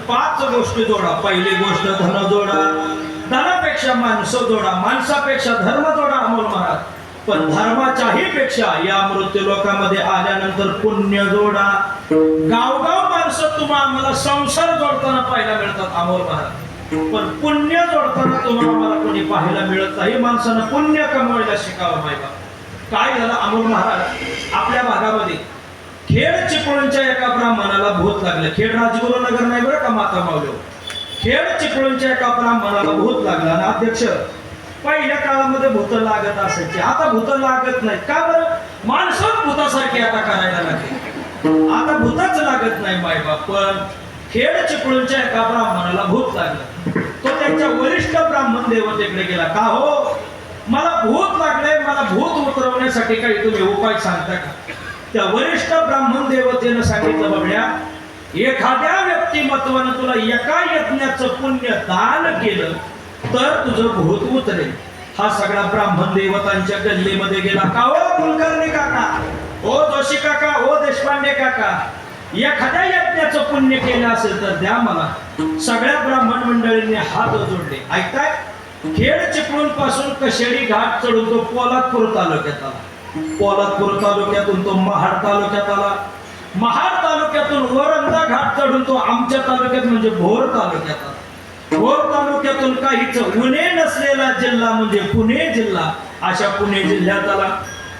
5 गोष्टी जोडा. पहिली गोष्ट धन जोडा, धनापेक्षा माणसं जोडा, माणसापेक्षा धर्म जोडा अमोल महाराज. पण धर्माच्याही पेक्षा या मृत्यू लोकामध्ये आल्यानंतर पुण्य जोडा. गावगाव माणसं तुम्हाला आम्हाला संसार जोडताना पाहायला मिळतात अमोल महाराज, पण पुण्य जोडताना तुम्हाला आम्हाला कोणी पाहायला मिळत नाही. माणसानं पुण्य कमवायला शिकावं पाहिजे. काय झालं अमोल महाराज, आपल्या भागामध्ये खेड चिपळूणच्या एका ब्राह्मणाला भूत लागलं. खेड राजगुरुनगर नाही बरं का माता मावली. खेड चिपळूणच्या एका ब्राह्मणाला भूत लागलं. आणि अध्यक्ष, पहिल्या काळामध्ये भूत लागत असायची, आता भूत लागत नाही. का बरं? माणसं भूतासारखी आता करायला लागली, आता भूतच लागत नाही मायबाप. पण खेड चिपळूणच्या एका ब्राह्मणाला भूत लागलं. तो त्यांच्या वरिष्ठ ब्राह्मण देवतेकडे गेला. का हो, मला भूत लागलंय, मला भूत उतरवण्यासाठी काही तुम्ही उपाय सांगता का? त्या वरिष्ठ ब्राह्मण देवतेनं सांगितलं, बघड्या, एखाद्या व्यक्तिमत्वानं तुला एका यज्ञाचं पुण्य दान केलं तर तुझं भूत उतरेल. हा सगळा ब्राह्मण देवतांच्या गल्लीमध्ये गेला. का हो कुलकर्णी काका, ओ जोशी काका, ओ देशपांडे काका, एखाद्या यज्ञाचं पुण्य केलं असेल तर द्या मला. सगळ्या ब्राह्मण मंडळींनी हात जोडले. ऐकताय? खेड चिपळूण पासून कशेडी घाट चढून तो पोलादपूर तालुक्यात आला. पोलादपूर तालुक्यातून तो महाड तालुक्यात आला. महाड तालुक्यातून वरंदा घाट चढून तो आमच्या तालुक्यात म्हणजे भोर तालुक्यात आला. भोर तालुक्यातून काहीच उणे नसलेला जिल्हा म्हणजे पुणे जिल्हा, अशा पुणे जिल्ह्यात आला.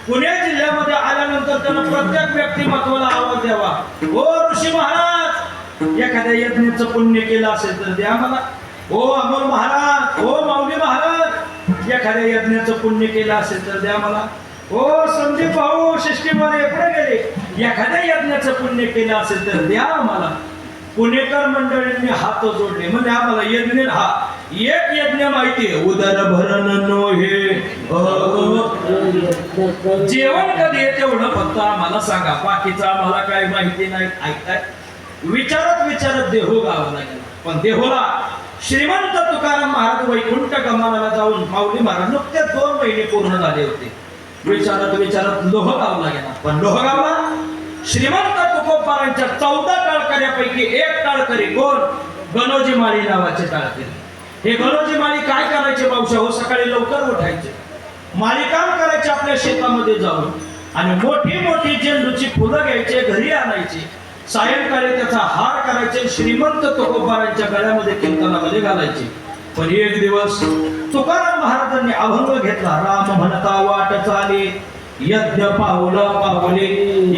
पुणे जिल्ह्यामध्ये आल्यानंतर त्यानं प्रत्येक व्यक्तिमत्वाला आवाज द्यावा. ओ ऋषी महाराज, एखाद्या यज्ञाचं पुण्य केलं असेल तर द्या मला. ओ अमोल महाराज, ओ माऊली महाराज, एखाद्या यज्ञाचं पुण्य केलं असेल तर द्या मला. ओ संदीप भाऊ शिष्टीमध्ये एकडे गेले, एखाद्या यज्ञाचं पुण्य केलं असेल तर द्या मला. पुणेकर मंडळींनी हात जोडले. म्हणजे आम्हाला यज्ञ, हा एक यज्ञ माहितीये, उदर भरण नो हे जेवण कधी येते तेवढं फक्त आम्हाला सांगा, बाकीचं आम्हाला काही माहिती नाही. ऐकताय? विचारत देहो गावाला गेला. पण देहोला श्रीमंत तुकाराम महाराज वैकुंठ गमनाला जाऊन माऊली महाराज नुकते 2 महिने पूर्ण झाले होते. विचारत लोहगावला गेला. पण लोहगावला श्रीमंत तुकोबारांच्या 14 टाळकऱ्यापैकी एक टाळकरी कोण? गणोजी माळी नावाचे टाळकरी. हे गणोजी माळी काय करायचे मावशा हो? सकाळी लवकर उठायचे, माळी काम करायचे आपल्या शेतामध्ये जाऊन, आणि मोठी मोठी झेंडूची फुलं घ्यायचे, घरी आणायचे, सायंकाळी त्याचा हार करायचे, श्रीमंत तुकोबारांच्या गळ्यामध्ये कीर्तनामध्ये घालायचे. पण एक दिवस तुकाराम महाराजांनी अभंग घेतला. राम म्हणता वाट चाले, यज्ञ पावलं पावले,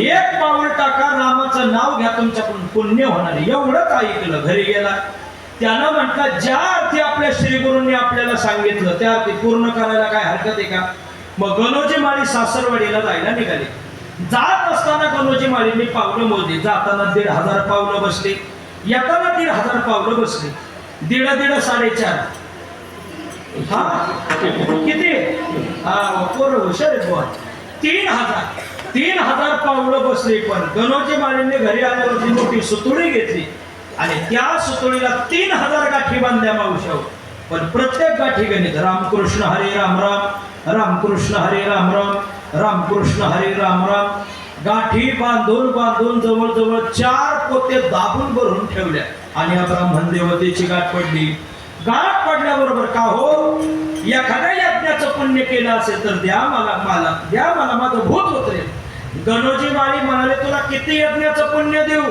एक पाऊल टाका, रामाचं नाव घ्या, तुमच्याकडून पुण्य होणार. एवढंच ऐकलं. घरी गेला. त्यानं म्हटलं, ज्या अर्थी आपल्या श्रीगुरूंनी आपल्याला सांगितलं त्या अर्थी पूर्ण करायला काय हरकत आहे का? मग गणोजी माळी सासरवाडीला जायला निघाले. जात असताना गणोजी माळींनी पावलं मोजली. जाताना 1,500 पावलं बसली, येताना 1,500 पावलं बसली. 1.5 4.5 हा किती? हा पोरं हुशार आहेत बुवा. 3,000 पावलं बसली. पण गणोजी माळींनी घरी आल्यावरती मोठी सुतुळी घेतली आणि त्या सुतुळीला 3,000 गाठी बांधल्या मावशावर. पण प्रत्येक गाठी गणित रामकृष्ण हरे राम राम, रामकृष्ण हरे राम राम, रामकृष्ण हरे राम राम. गाठी बांधून जवळजवळ 4 पोते दाबून भरून ठेवल्या. आणि या ब्राह्मण देवतेची गाठ पडली. गाठ पडल्याबरोबर का हो, एखाद्या यज्ञाचं पुण्य केलं असेल तर द्या मला द्या मला, माझं भूत उतरेल. गणोजी माळी म्हणाले, तुला किती यज्ञाचं पुण्य देऊ?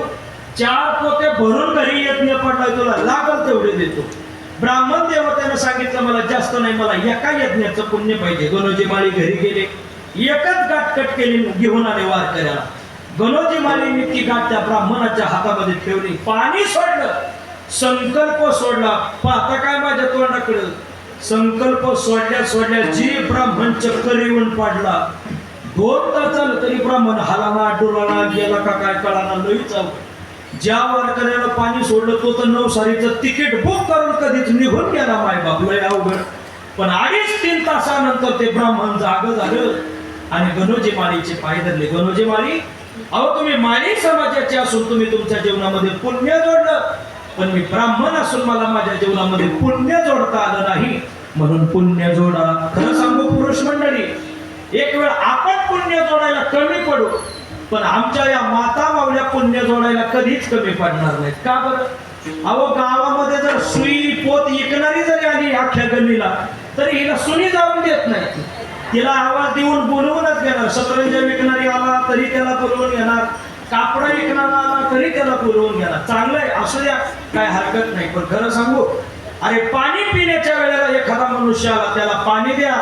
4 पोते भरून घरी यज्ञ पडलाय, तुला लागल तेवढे देतो. ब्राह्मण देवतेनं सांगितलं, मला जास्त नाही, मला एका यज्ञाचं पुण्य पाहिजे. गणोजी माळी घरी गेले, एकच गाठ कट केली, घेऊन आले वारकऱ्याला. गणोजी माळींनी ती गाठ त्या ब्राह्मणाच्या हातामध्ये ठेवली, पाणी सोडलं, संकल्प सोडला. पाहता काय माझ्या तोंडाकडे? संकल्प सोडल्या जी ब्राह्मण चक्कर येऊन पडला. 2 तास झालं तरी ब्राह्मण हालाना डोलाना गेला का काय कळाना, लईच अवघड. ज्या वारकऱ्याला पाणी सोडलं तो तर नवसारीचं तिकीट बुक करून कधीच निघून गेला मायबाप, लय अवघड. पण 2.5-3 तासानंतर ते ब्राह्मण जाग झालं आणि गणोजी माळीचे पाय धरले. गणोजी माळी, अहो तुम्ही माळी समाजाचे असून तुम्ही तुमच्या जीवनामध्ये पुण्य जोडलं, पण मी ब्राह्मण असून मला माझ्या जीवनामध्ये पुण्य जोडता आलं नाही, म्हणून पुण्य जोडा. खरं सांगू पुरुष मंडळी, एक वेळ आपण पुण्य जोडायला कमी पडू, पण आमच्या या माता मावल्या पुण्य जोडायला कधीच कमी पडणार नाहीत. का बरं? अहो गावामध्ये जर सुई पोत विकणारी जरी आली अख्ख्या गल्लीला तरी हिला सुनी जाऊन देत नाही. तिला आवाज देऊन बोलवूनच घेणार. शतरंज विकणारी आला तरी त्याला बोलवून घेणार. कापड विकणारा आला तरी त्याला बोलवून घेणार. चांगलं आहे, असू द्या, काय हरकत नाही. पण खरं सांगू, अरे पाणी पिण्याच्या वेळेला एखादा मनुष्य आला त्याला पाणी द्या,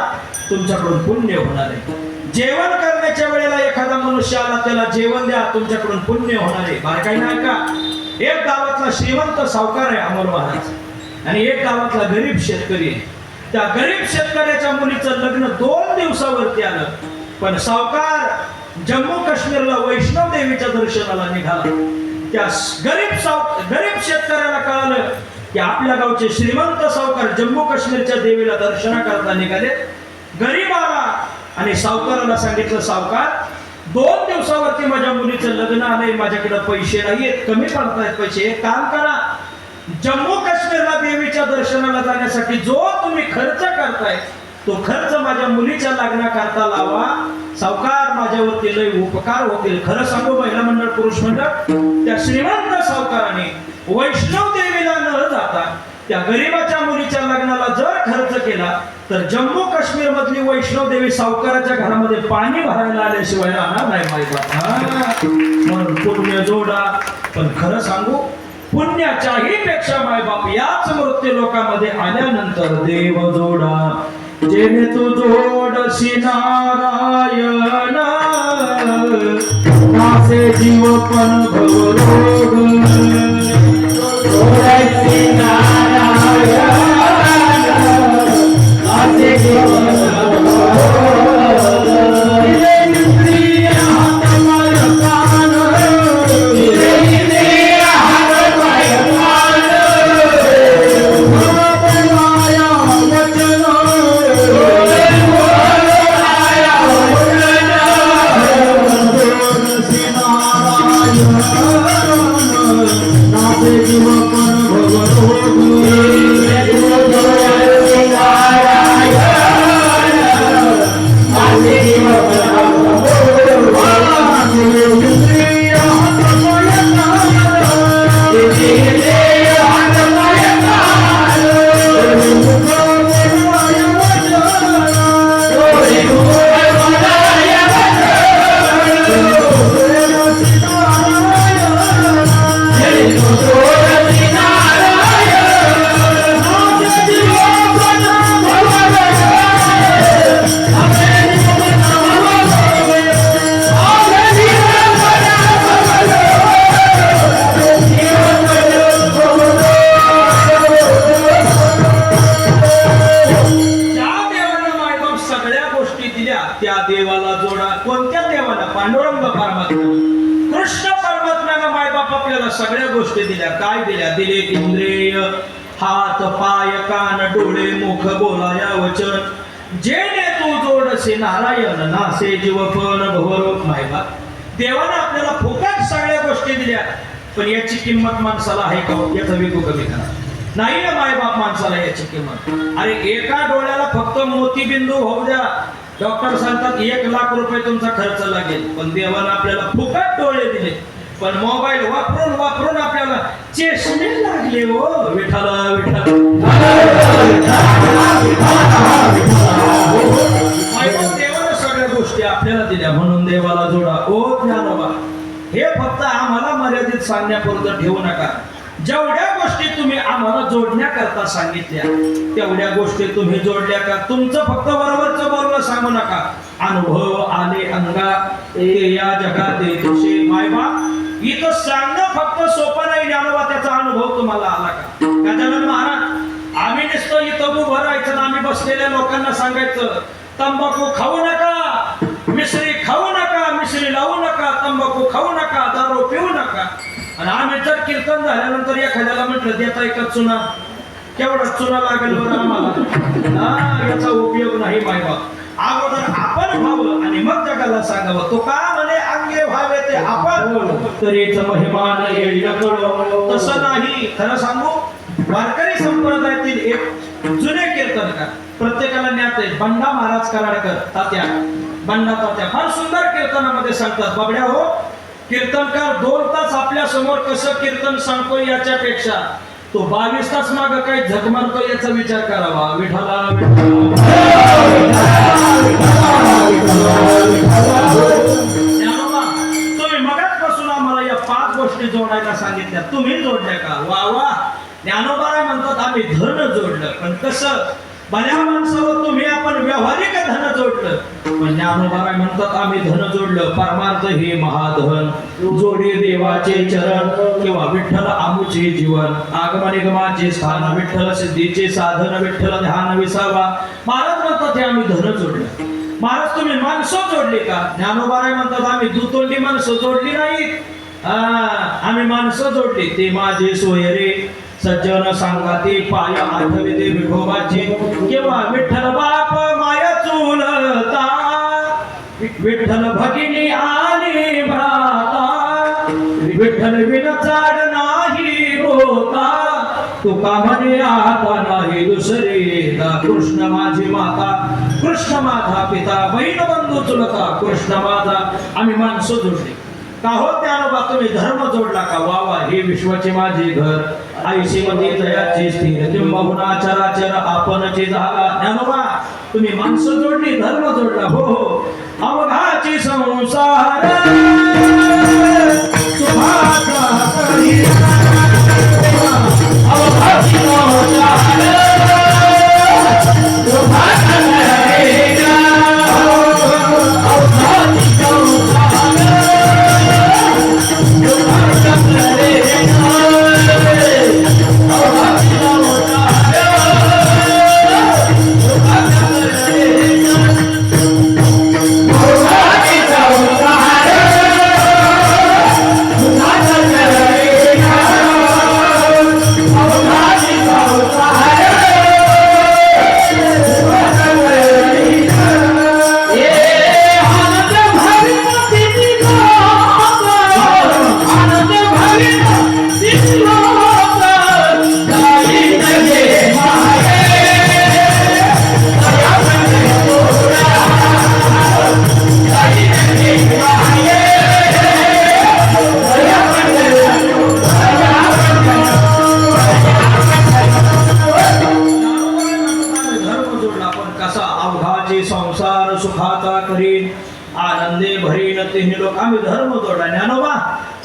तुमच्याकडून पुण्य होणार आहे. जेवण करण्याच्या वेळेला एखादा मनुष्य आला त्याला जेवण द्या, तुमच्याकडून पुण्य होणार आहे. बारकाई नाही का? एक गावातला श्रीमंत सावकार आहे अमोल महाराज आणि एक गावातला गरीब शेतकरी आहे. त्या गरीब शेतकऱ्याच्या मुलीचं लग्न 2 दिवसावरती आलं. पण सावकार जम्मू काश्मीरला वैष्णव देवीच्या दर्शनाला निघाला. त्या गरीब शेतकऱ्याला कळालं की आपल्या गावचे श्रीमंत सावकार जम्मू काश्मीरच्या देवीला दर्शनाकरता निघाले. गरीब आला आणि सावकाराला सांगितलं, सावकार 2 दिवसावरती माझ्या मुलीचं लग्न आलंय, माझ्याकडे पैसे नाहीयेत, कमी पडतायत पैसे. एक काम करा, जम्मू काश्मीरला देवीच्या दर्शनाला जाण्यासाठी जो तुम्ही खर्च करताय तो खर्च माझ्या मुलीच्या लग्नाकरता लावा. सावकार माझ्यावरती लय उपकार होतील. खरं सांगू महिला मंडळ पुरुष मंडळ, त्या श्रीमंत सावकाराने वैष्णव देवीला न जाता त्या गरीबाच्या मुलीच्या लग्नाला जर खर्च केला तर जम्मू काश्मीर मधली वैष्णव देवी सावकाराच्या घरामध्ये पाणी भरायला आल्याशिवाय राहणार नाही. मायबाप म्हणून पुण्य जोडा. पण खरं सांगू, पुण्याच्याही पेक्षा मायबाप याच मृत्यू लोकांमध्ये आल्यानंतर देव जोडा. जेणे तू जोडशी नारायण नासे जीव पण भवरोग. जोडशी नारायण नासे जीव पण भवरोग. त्या देवाला जोडा. कोणत्या देवाला? पांडुरंग परमात्मा, कृष्ण परमात्म्यानं मायबाप आपल्याला सगळ्या गोष्टी दिल्या. काय दिल्या? दिले इंद्रिय, हात पाय कान डोळे मुख बोलाया वचन. जेणे तू जोडसे नारायण नासे जीव पण भवरोग. मायबाप देवानं आपल्याला फुकट सगळ्या गोष्टी दिल्या, पण याची किंमत माणसाला आहे का? याचा विकू कमी करा. नाही ना मायबाप माणसाला याची किंमत. अरे एका डोळ्याला फक्त मोतीबिंदू होऊ द्या, डॉक्टर सांगतात 1 लाख रुपये तुमचा खर्च लागेल. पण देवाला आपल्याला फुकट डोळे दिले, पण मोबाईल वापरून वापरून आपल्याला चष्मे लागले. हो विठाला विठाला. देवाला सगळ्या गोष्टी आपल्याला दिल्या, म्हणून देवाला जोडा. ओ ज्ञानोबा, हे फक्त आम्हाला मर्यादित सांगण्यापुरतं ठेवू नका. जेवढ्या गोष्टी तुम्ही आम्हाला जोडण्याकरता सांगितल्या तेवढ्या गोष्टी तुम्ही जोडल्या का? तुमचं फक्त बरोबरच बोलणं सांगू नका. अनुभव आले अंगा या जगात तुझे. मायबाप इथं सांगणं फक्त सोपं नाही. ज्ञानोबा त्याचा अनुभव तुम्हाला आला का? गजानन महाराज, आम्ही नुसतं इथं उभं राहायचं, आम्ही बसलेल्या लोकांना सांगायचं तंबाखू खाऊ नका, मिश्री खाऊ नका, मिश्री लावू नका, तंबाखू खाऊ नका, दारू पिऊ नका. आणि आम्ही जर कीर्तन झाल्यानंतर एखाद्याला म्हटलं देता एका चुना, केवढा चुना लागेल बरं आम्हाला? याचा उपयोग नाही. मायबाप अगोदर आपण व्हावं आणि मग जगाला सांगावं. तो का म्हणे अंगे व्हावे ते आपण तरीच महिमान येईल कळो. तसं नाही. खरं सांगू, वारकरी संप्रदायातील एक जुने कीर्तनकार, प्रत्येकाला ज्ञात आहे, बंडा महाराज कराडकर तात्या, बंडा तात्या फार सुंदर कीर्तनामध्ये सांगतात. बाबड्या हो, कीर्तनकार 2 तास आपल्या आपल्या समोर कसं कीर्तन सांगतोय याच्यापेक्षा तो 22 तास माग काय झक मारतो याचा विचार करावा. विठ्ठला ज्ञानोबा, तुम्ही मगाचपासून आम्हाला या 5 गोष्टी जोडायला सांगितल्या, तुम्ही जोडल्या का? वा वा. ज्ञानोबा म्हणतात आम्ही धन जोडलं, पण कसं? भल्या माणसावर तुम्ही आपण व्यावहारिक धन जोडलं, पण ज्ञानोबा म्हणतात आम्ही धन जोडलं परमार्थ हे महाधन. जोडे देवाचे चरण किंवा विठ्ठल आमुचे जीवन. आगमन निगमाचे स्थान विठ्ठल, सिद्धीचे साधन विठ्ठल, ध्यान विसावा. महाराज म्हणतात हे आम्ही धन जोडलं. महाराज तुम्ही माणसं जोडली का? ज्ञानोबा म्हणतात आम्ही दुतोंडी माणसं जोडली नाहीत, आम्ही माणसं जोडली. ते माझे सोयरे सज्जन सांगाते पाय आठविते विठोबाचे, किंवा विठ्ठल बाप माया चुलता, विठ्ठल भगिनी आणि भ्राता, विठ्ठल विन चाड नाही होता, तुका म्हणे आता नाही दुसरे. कृष्ण माझी माता, कृष्ण माझा पिता, बहीण बंधू चुलता, कृष्ण माझा. आम्ही माणसं जोडली का हो ज्ञानोबा? तुम्ही धर्म जोडला का? वा वा. हे विश्वाचे माझे घर, आयुष्य मध्ये जयाची स्थिर, किंबहुना चराचर आपणचे झाला. ज्ञानोबा तुम्ही माणसं जोडली, धर्म जोडला. हो हो. अवघाची संसार सुखाचा करी, अवघाची संसार सुखाचा करी, अवघाची संसार संसार सुखाचा करीन, आनंदे भरीन तिन्ही लोक. आम्ही धर्म जोडला. ज्ञानोबा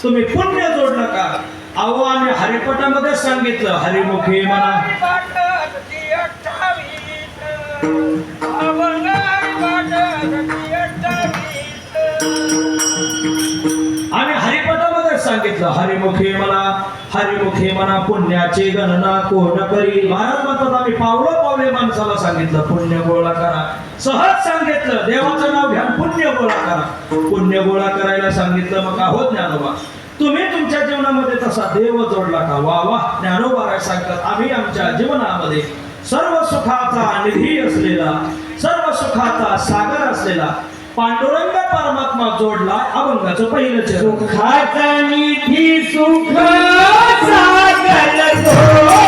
तुम्ही पुण्य जोडलं का? अहो आम्ही हरिपटामध्ये सांगितलं हरिमुखी म्हणा. आम्ही हरिपटामध्ये सांगितलं हरिमुखी म्हणा, हरिमुखी म्हणा पुण्याची गणना कोण करी. महाराज म्हणतात आम्ही पावलं पावले माणसाला सांगितलं पुण्य गोळा करा. सहज सांगितलं देवाचं नाव घ्या, पुण्य गोळा करा. पुण्य गोळा करायला सांगितलं. मग आहोत ज्ञानोबा तुम्ही तुमच्या जीवनामध्ये तसा देव जोडला का? वा वा. ज्ञानोबा सांगतात आम्ही आमच्या जीवनामध्ये सर्व सुखाचा निधी असलेला, सर्व सुखाचा सागर असलेला पांडुरंग परमात्मा जोडला. अभंगाचं पहिलं चरण. सुखाचा निधी सुख सागर जोडला,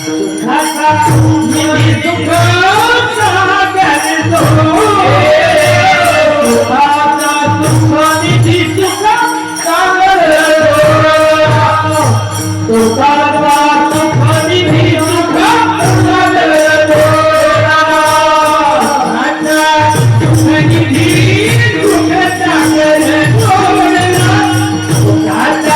सुखाचा निधी सुख सागर जोडला, सुखाचा सुख निधी सुख सागर जोडला, सुखाचा सुख निधी सुख सागर जोडला, सुखाचा निधी सुख सागर जोडला, सुखाचा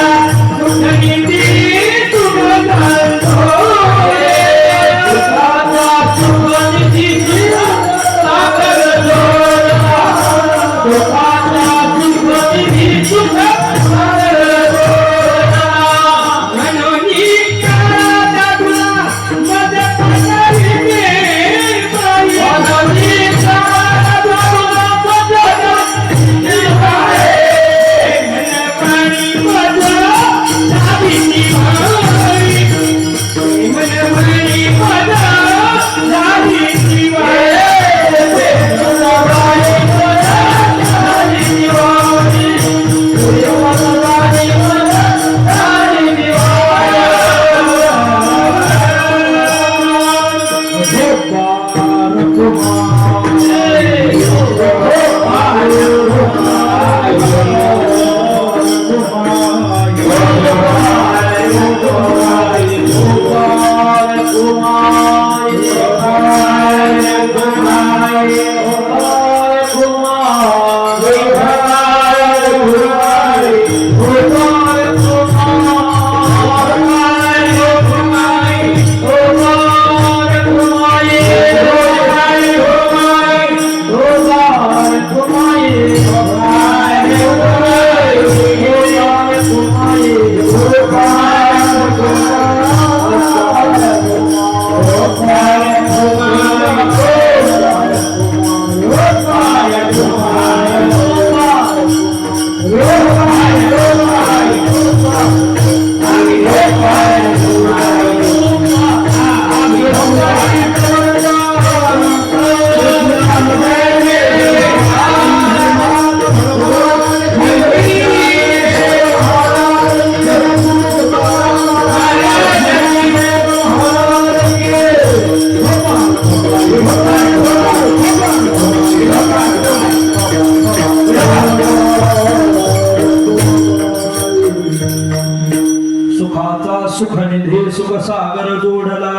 सुखनिधी सुख सागर जोडला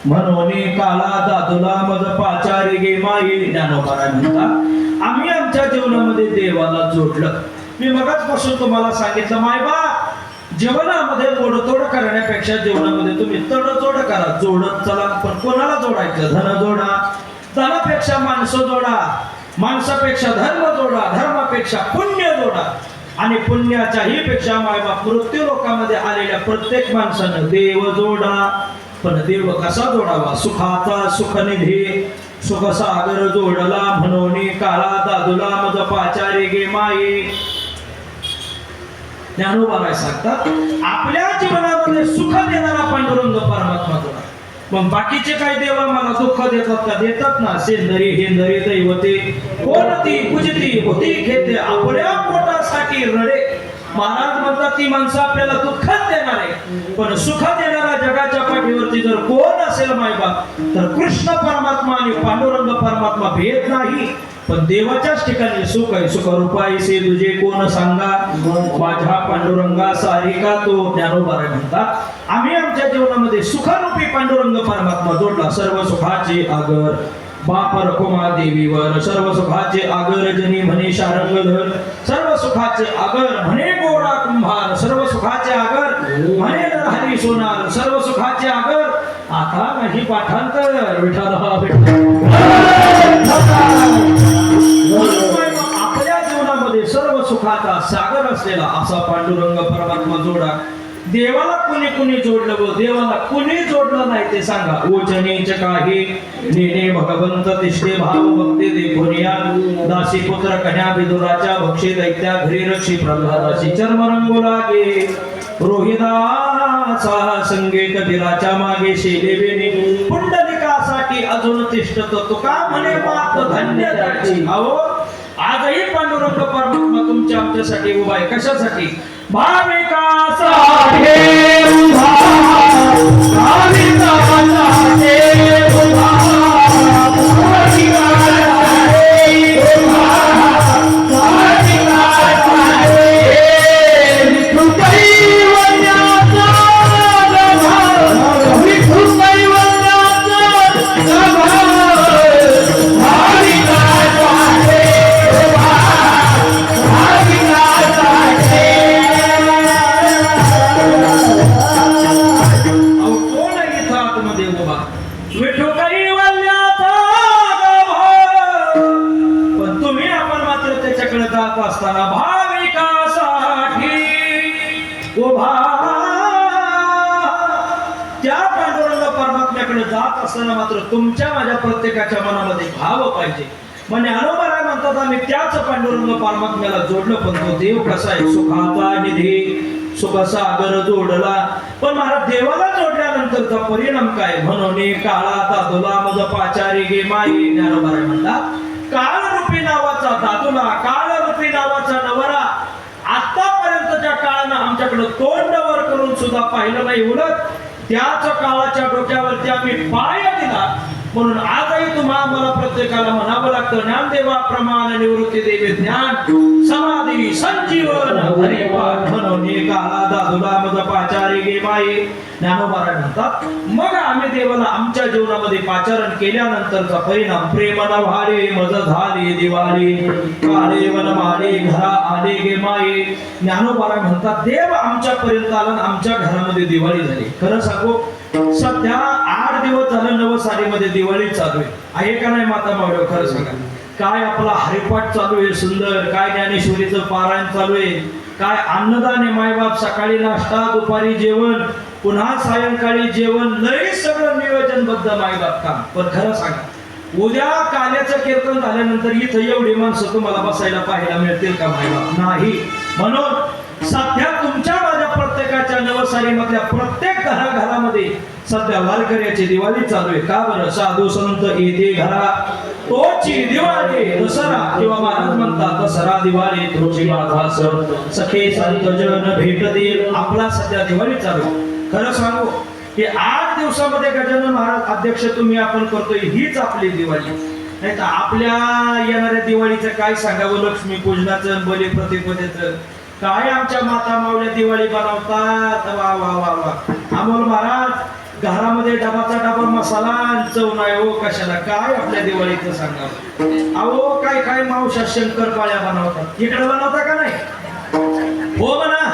म्हणून काला दादुला मज पाचारी गे माई. ज्ञानोबा म्हणतात आम्ही आमच्या जीवनामध्ये देवाला जोडलं. मी मगाचपासून तुम्हाला सांगितलं मायबा जीवनामध्ये मोडतोड करण्यापेक्षा जीवनामध्ये तुम्ही तडजोड करा. जोडत चला, पण कोणाला जोडायचं? धन जोडा, धनापेक्षा माणसं जोडा, माणसापेक्षा धर्म जोडा, धर्मापेक्षा पुण्य जोडा, आणि पुण्याच्याही पेक्षा मायबाप मृत्यू लोकांमध्ये आलेल्या प्रत्येक माणसानं देव जोडा. पण देव कसा जोडावा? सुखाचा सुखनिधी सुख सागर जोडला म्हणून काला दादुला मज पाचारी गे माई. ज्ञानोबा काय सांगतात आपल्या जीवनामध्ये सुख देणारा पांडुरंग परमात्मा जोडा. मग बाकीचे काय देवा मला दुःख देतात का? देतात ना. सेंदरी हेंदरी दैवते कोणती पूजती होती घेते आपल्या पोटासाठी रडे. महाराज म्हणतात ती माणसं आपल्याला दुःखच देणार आहे, पण सुख देणारा जगाच्या पाठीवरती जर कोण असेल मायबाप तर कृष्ण परमात्मा आणि पांडुरंग परमात्मा भेद नाही. पण देवाच्याच ठिकाणी सुख आहे. सुख रूपाईसे तुझे कोण सांगा माझ्या पांडुरंगा सारिका तो. ज्ञानोबा म्हणतात आम्ही आमच्या जीवनामध्ये सुखरूपी पांडुरंग परमात्मा जोडला. सर्व सुखाचे आगर बाप रखुमा देवीवर, सर्व सुखाचे आगर जनी म्हणे शारंगधर, सर्व सुखाचे आगर म्हणे गोरा कुंभार, सर्व सुखाचे आगर म्हणे हरी सोनार, सर्व सुखाचे आगर आता नाही पाठांतर. विठ्ठल आपल्या जीवनामध्ये सर्व सुखाचा सागर असलेला असा पांडुरंग परमात्मा जोडा. देवाला कुणी कुणी जोडलं व देवाला कुणी जोडलं नाही ते सांगा. ओचनीच काही नेने भगवंत तिष्ठे भाव भक्ती देखोनिया, दासी पुत्र कन्या विदुराच्या भक्षी दैत्या घरी रक्षी प्रल्हादाची चर्म रंगू लागे. रोहिदाचा संगे कबीराच्या मागे शेलेवेने पुंडलिकासाठी अजून तिष्ठत तुका म्हणे मात धन्य त्याची. अहो आजही पांडुरंग परमात्मा तुमच्या आमच्यासाठी उभा आहे. कशासाठी? भाविकासाठी उभा, भाविकासाठी उभा, भाविकासाठी उभा, भाविकासाठी विठुदैवत्याचा गभा, विठुदैवत्याचा गभा, भाविकासाठी उभा, भाविकासाठी. पण तुम्ही आपण मात्र त्याच्याकडे जात असताना भाविकासाठी उभा. त्या पांडुरंग परमात्म्याकडे जात असताना मात्र तुमच्या माझ्या प्रत्येकाच्या मनामध्ये भाव पाहिजे. म्हणजे अनुमारा म्हणतात आम्ही त्याच पांडुरंग परमात्म्याला जोडलं. पण तो देव कसा आहे? सुखाचा निधी सुख सागर जोडला. पण महाराज देवाला जोडल्यानंतरचा परिणाम काय? म्हणून काळा दादुला मज पाचारी गे माई. ज्ञानोबा म्हणतात काळरूपी नावाचा दादुला, काळरूपी नावाचा नवरा आतापर्यंतच्या काळानं आमच्याकडे तोंड वर करून सुद्धा पाहिलं नाही. उलट त्याच काळाच्या डोक्यावरती आम्ही पाय दिला. म्हणून आजही तुम्हाला मला प्रत्येकाला म्हणावं लागतं ज्ञानदेवा प्रमाण निवृत्ती देवी ज्ञान समाधी संजीवन हरिपाठ. म्हणून काळा दादुला मज पाचारी गे माई. ज्ञानोबा म्हणतात मग आम्ही देवाला आमच्या जीवनामध्ये पाचारण केल्यानंतरचा परिणाम प्रेम नव्हाळे मज झाली दिवाळी, काळे वनमाळे घरा आले गे माई. ज्ञानोबा म्हणतात देव आमच्या पर्यंत आला, आमच्या घरामध्ये दिवाळी झाली. खरं सांगू सध्या 8 दिवस झालं नवसारीमध्ये दिवाळी चालू आहे का नाही माता मावळ? खरं सांगा काय आपला हरिपाठ चालू आहे सुंदर, काय ज्ञानेश्वरीचं पारायण चालू आहे, काय अन्नदान आहे मायबाप. सकाळी नाश्ता, दुपारी जेवण, पुन्हा सायंकाळी जेवण, लई सगळं नियोजनबद्ध मायबाप काम. पण खरं सांगा उद्या काल्याचं कीर्तन झाल्यानंतर इथं एवढी माणसं तुम्हाला बसायला पाहायला मिळतील का मायबाप? नाही. म्हणून सध्या तुमच्या माझ्या प्रत्येकाच्या नवसारीमधल्या प्रत्येक घराघरामध्ये सध्या वारकऱ्याची दिवाळी चालू आहे. का बरं? साधू संत येते घरा तोची दिवाळी. दसरा किंवा महाराज म्हणतात दसरा दिवाळी तोची माझा सण, सखे संत जन भेटतील. आपला सध्या दिवाळी चालू. खरं सांगू की 8 दिवसामध्ये गजानन महाराज अध्यक्ष तुम्ही आपण करतोय हीच आपली दिवाळी. नाही तर आपल्या येणाऱ्या दिवाळीचं काय सांगावं? लक्ष्मी पूजनाचं, बलिप्रतिपदेचं, काय आमच्या माता मावल्या दिवाळी बनवतात, वा वा वा वा. अमोल महाराज घरामध्ये डबाचा डबा मसाला आणि चव नाही हो कशाला, काय आपल्या दिवाळीचं सांगा. अहो काय काय मावशा शंकरपाळ्या बनवतात, इकडे बनवता का नाही? हो म्हणा,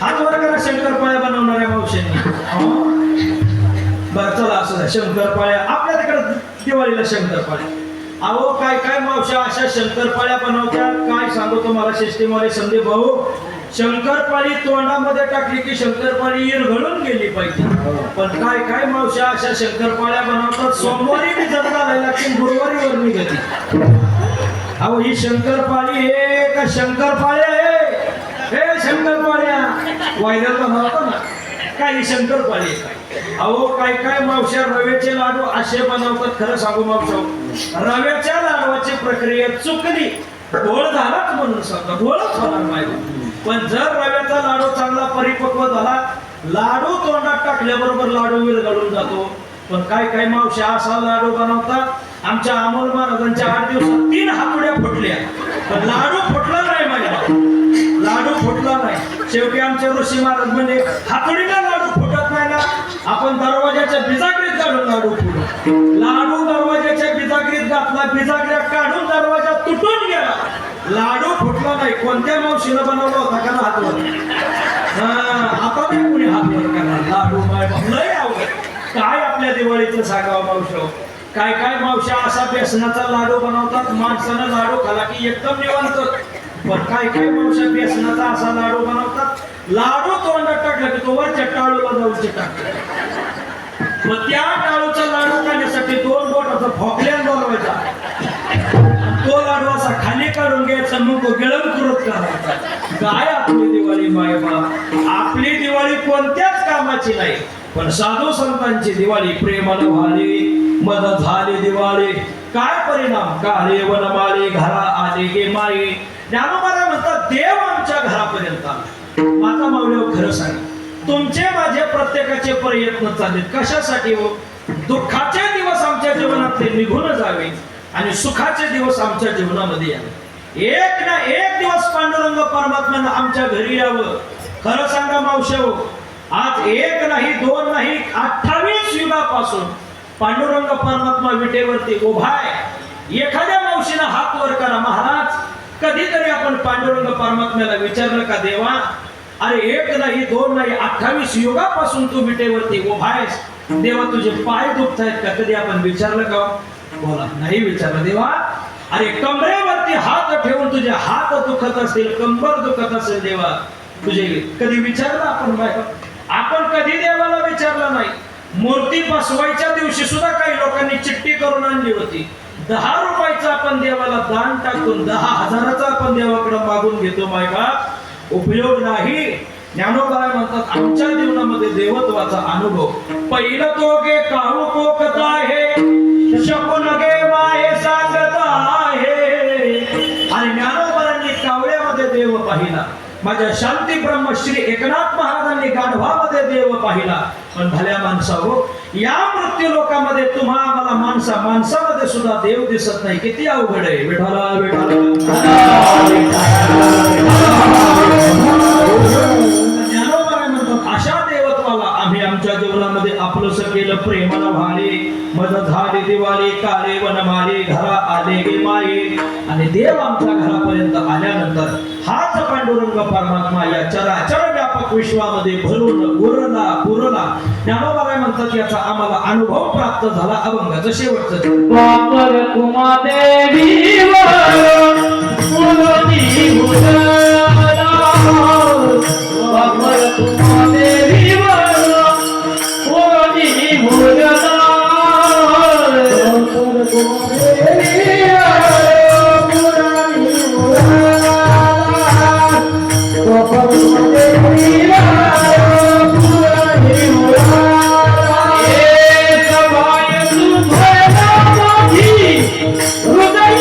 हात वर करा शंकरपाळ्या बनवणाऱ्या मावशांनी. बरं चला असं द्या, शंकरपाळ्या आपल्या तिकडे दिवाळीला शंकरपाळ्या. अहो काय काय मावशा अशा शंकरपाळ्या बनवतात, काय सांगू तुम्हाला शिष्टीमध्ये संदीप भाऊ. शंकरपाळी तोंडामध्ये टाकली की शंकरपाळी इरघळून गेली पाहिजे. पण काय काय मावशा अशा शंकरपाळ्या बनवतात, सोमवारी बी जर घालायला की गुरुवारी वर निघते. अहो ही शंकरपाळी हे का शंकरपाळ्या हे शंकरपाळ्या व्हायरल बनवतो ना, काही शंकरपाळी. अहो काय काय मावशा रव्याचे लाडू असे बनवतात. खरं सांगू मावशा, रव्याच्या लाडवाची प्रक्रिया चुकली, गोळ झालाच म्हणून समजा, गोळच होणार नाही. पण जर रव्याचा लाडू चांगला परिपक्व झाला, लाडू तोंडात टाकल्याबरोबर लाडू विरघळून जातो. पण काय काय मावशा असा लाडू बनवतात, आमच्या अमोल महाराजांच्या 8 दिवसात 3 हातोड्या फुटल्या, पण लाडू फुटला नाही माझ्या, लाडू फुटला नाही. शेवटी आमचे ऋषी महाराज म्हणजे हातोडीला लाडू फुटत नाही ना, आपण दरवाजाच्या बिजागरीत काढून लाडू फुटू. लाडू दरवाजाच्या बिजागरीत घातला, बिजागऱ्या काढून दरवाजा तुटून गेला, लाडू फुटला नाही. कोणत्या मावशीनं बनवला होता का हातवर? आता नाही कुणी हातवर करणार लाडू. लय आवड. काय आपल्या दिवाळीचं सांगावं मावशो. काय काय मावशा असा बेसनाचा लाडू बनवतात, माणसानं लाडू खाला की एकदम निवांत. पण काय काय मावशा बेसनाचा असा लाडू बनवतात, लाडू तोंडात टाकला की तो वरच्या टाळूला जाऊन टाकतात. मग त्या टाळूचा लाडू खाण्यासाठी 2 बोटाचा फोकल्यान बोलवायचा, तो लाडू असा खाली काढून घ्यायचा, मग गिळंकृत करायचा. काय आपली दिवाळी मायबा, आपली दिवाळी कोणत्याच कामाची नाही. पण साधू संतांची दिवाळी प्रेमानं व्हाली, मदत झाली दिवाळी. काय परिणाम, काळे वनमाळे घरा आले गे माये. ज्ञानोबा म्हणतात देव आमच्या घरापर्यंत आला. माता माऊलीवर खरं सांग, तुमचे माझे प्रत्येकाचे प्रयत्न चाललेत कशासाठी हो? दुःखाचे दिवस आमच्या जीवनातले निघून जावे आणि सुखाचे दिवस आमच्या जीवनामध्ये यावे. एक ना एक दिवस पांडुरंग परमात्म्यानं आमच्या घरी यावं. खरं सांगा मावशे, आज 1 नाही 2 नाही 28 युगापासून पांडुरंग परमात्मा विटेवरती उभा आहे. एखाद्या मावशीनं हात वर करा, महाराज कधीतरी आपण पांडुरंग परमात्म्याला विचारलं का देवा, अरे 1 नाही 2 नाही 28 युगापासून तू विटेवरती उभा आहेस, देवा तुझे पाय दुखत आहेत का? कधी आपण विचारलं का? बोला, नाही विचारलं. देवा अरे कमरेवरती हात ठेवून तुझे हात दुखत असतील, कंबर दुखत असेल, देवा तुझे कधी विचारलं आपण? आपण कधी देवाला विचारलं नाही. मूर्ती बसवायच्या दिवशी सुद्धा काही लोकांनी चिठ्ठी करून आणली होती. 10 रुपयाचा आपण देवाला दान टाकून 10,000चा आपण देवाकडे मागून घेतो. मायबा उपयोग नाही. ज्ञानोबा म्हणतात आमच्या जीवनामध्ये देवत्वाचा अनुभव पहिला तो गे काहू कोकत आहे, शकून गे माये सांगत आहे. आणि ज्ञानोबांनी कावळ्यामध्ये देव पाहिला, माझ्या शांती ब्रह्म श्री एकनाथ महाराजांनी गाढवामध्ये देव पाहिला. पण भल्या माणसाहो, या मृत्यू लोकांमध्ये तुम्हा आम्हाला माणसामध्ये सुद्धा देव दिसत नाही. किती अवघड आहे. विठाला विठाला ज्ञानोबा म्हणतात अशा देवत्वाला आम्ही आमच्या जीवनामध्ये आपलंस केलं. प्रेमानं व्हाले, मदत झाली दिवाळी, काळे वनमाळे घरा आले गे माये. आणि देव आमच्या घरापर्यंत आल्यानंतर हाच पांडुरंग परमात्मा या चराचर व्यापक विश्वामध्ये भरून उरला पुरला. ज्ञानोबा म्हणतात याचा आम्हाला अनुभव प्राप्त झाला. अभंगाचं शेवटचं वापर कुमा देवीवर मुलगी मुलगा, वापर कुमा देवीवर मुलगी मुलगा, वापर कुमा देवीवर मुलगी मुलगा, वापर कुमा देवीवर मुलगी मुलगा. हृदय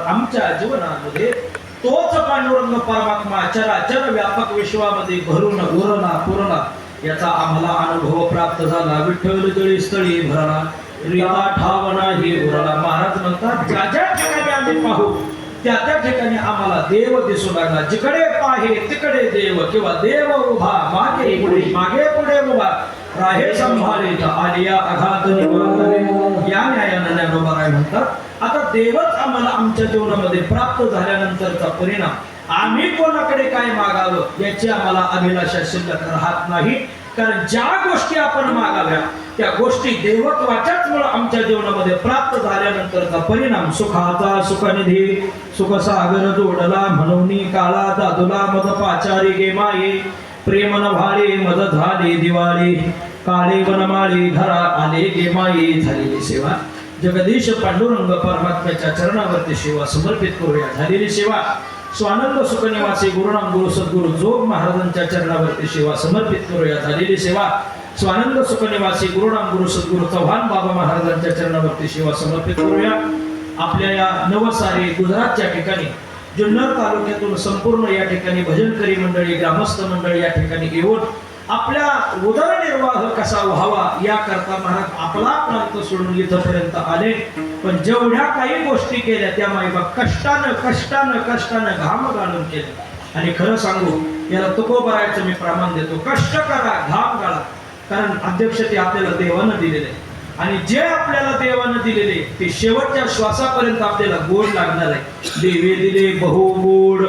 आमच्या जीवनामध्ये तोच पांडुरंग परमात्मा चराचर व्यापक विश्वामध्ये भरून उरला पुरला याचा आम्हाला अनुभव प्राप्त झाला. विठ्ठल जळी स्थळी भरला रीता ठावना ही उरला. महाराज म्हणतात ज्या ज्या ठिकाणी आम्ही पाहू त्या त्या ठिकाणी आम्हाला देव दिसू लागला. जिकडे पाहे तिकडे देव किंवा देव उभा मागे पुढे उभा राहे संभाळीत आलिया अघात निवारणे या न्यायाने ज्ञानोबा म्हणतात. आता देवच आम्हाला आमच्या जीवनामध्ये प्राप्त झाल्यानंतरचा परिणाम आम्ही कोणाकडे काय मागावं याची आम्हाला अभिलाषा शिल्लक राहत नाही. कारण ज्या गोष्टी आपण मागाव्या त्या गोष्टी देवत्वाच्याच मुळे आमच्या जीवनामध्ये प्राप्त झाल्यानंतरचा परिणाम सुखाचा सुखनिधी सुखसागर जोडला म्हणून काळा दादुला मद पाचारी गे माये प्रेमन भाळे मद झाली दिवाळी काळे वनमाळी घरा आले गे माये झालेली सेवा. जगदीश पांडुरंग परमात्म्याच्या चरणावरती सेवा समर्पित करूया. झालेली सेवा स्वानंद सुखनिवासी गुरुनाम गुरु सद्गुरु जोग महाराजांच्या चरणावरती सेवा समर्पित करूया. झालेली सेवा स्वानंद सुखनिवासी गुरुनाम गुरु सद्गुरु चव्हाण बाबा महाराजांच्या चरणावरती सेवा समर्पित करूया. आपल्या या नवसारी गुजरातच्या ठिकाणी जुन्नर तालुक्यातून संपूर्ण या ठिकाणी भजनकरी मंडळी ग्रामस्थ मंडळी या ठिकाणी येऊन आपल्या उदरनिर्वाह कसा व्हावा याकरता महाराज आपला प्रांत सोडून इथपर्यंत आले. पण जेवढ्या काही गोष्टी केल्या त्या माईबाप कष्टानं घाम गाळून केल्या. आणि खरं सांगू याला तुकोबरायचं मी प्रमाण देतो, कष्ट करा घाम गाळा. कारण अध्यक्ष ते आपल्याला देवानं दिलेले आहे आणि जे आपल्याला देवानं दिलेले ते शेवटच्या श्वासापर्यंत आपल्याला गोड लागणार आहे. देवे दिले बहु गोड.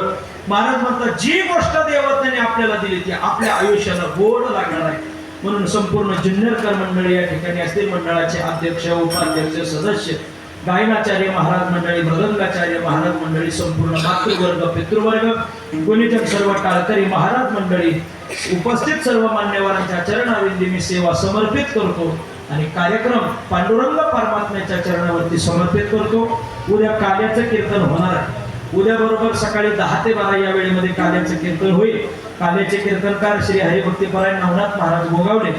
महाराज म्हणतात जी गोष्ट देवताने आपल्याला दिली ती आपल्या आयुष्याला गोड लागणार आहे. म्हणून संपूर्ण जुन्नरकर मंडळी या ठिकाणी असतील, मंडळाचे अध्यक्ष उपाध्यक्ष सदस्य गायनाचार्य महाराज मंडळी मृदंगाचार्य महाराज मंडळी संपूर्ण मातृवर्ग पितृवर्ग गुणिजन सर्व टाळकरी महाराज मंडळी उपस्थित सर्व मान्यवरांच्या चरणाविंदी मी सेवा समर्पित करतो आणि कार्यक्रम पांडुरंग परमात्म्याच्या चरणावरती समर्पित करतो. उद्या काल्याचं कीर्तन होणार आहे. उद्या बरोबर सकाळी 10 ते 12 या वेळेमध्ये काल्याचं कीर्तन होईल. काल्याचे कीर्तनकार श्री हरिभक्तीपरायण नवनाथ महाराज गोगावले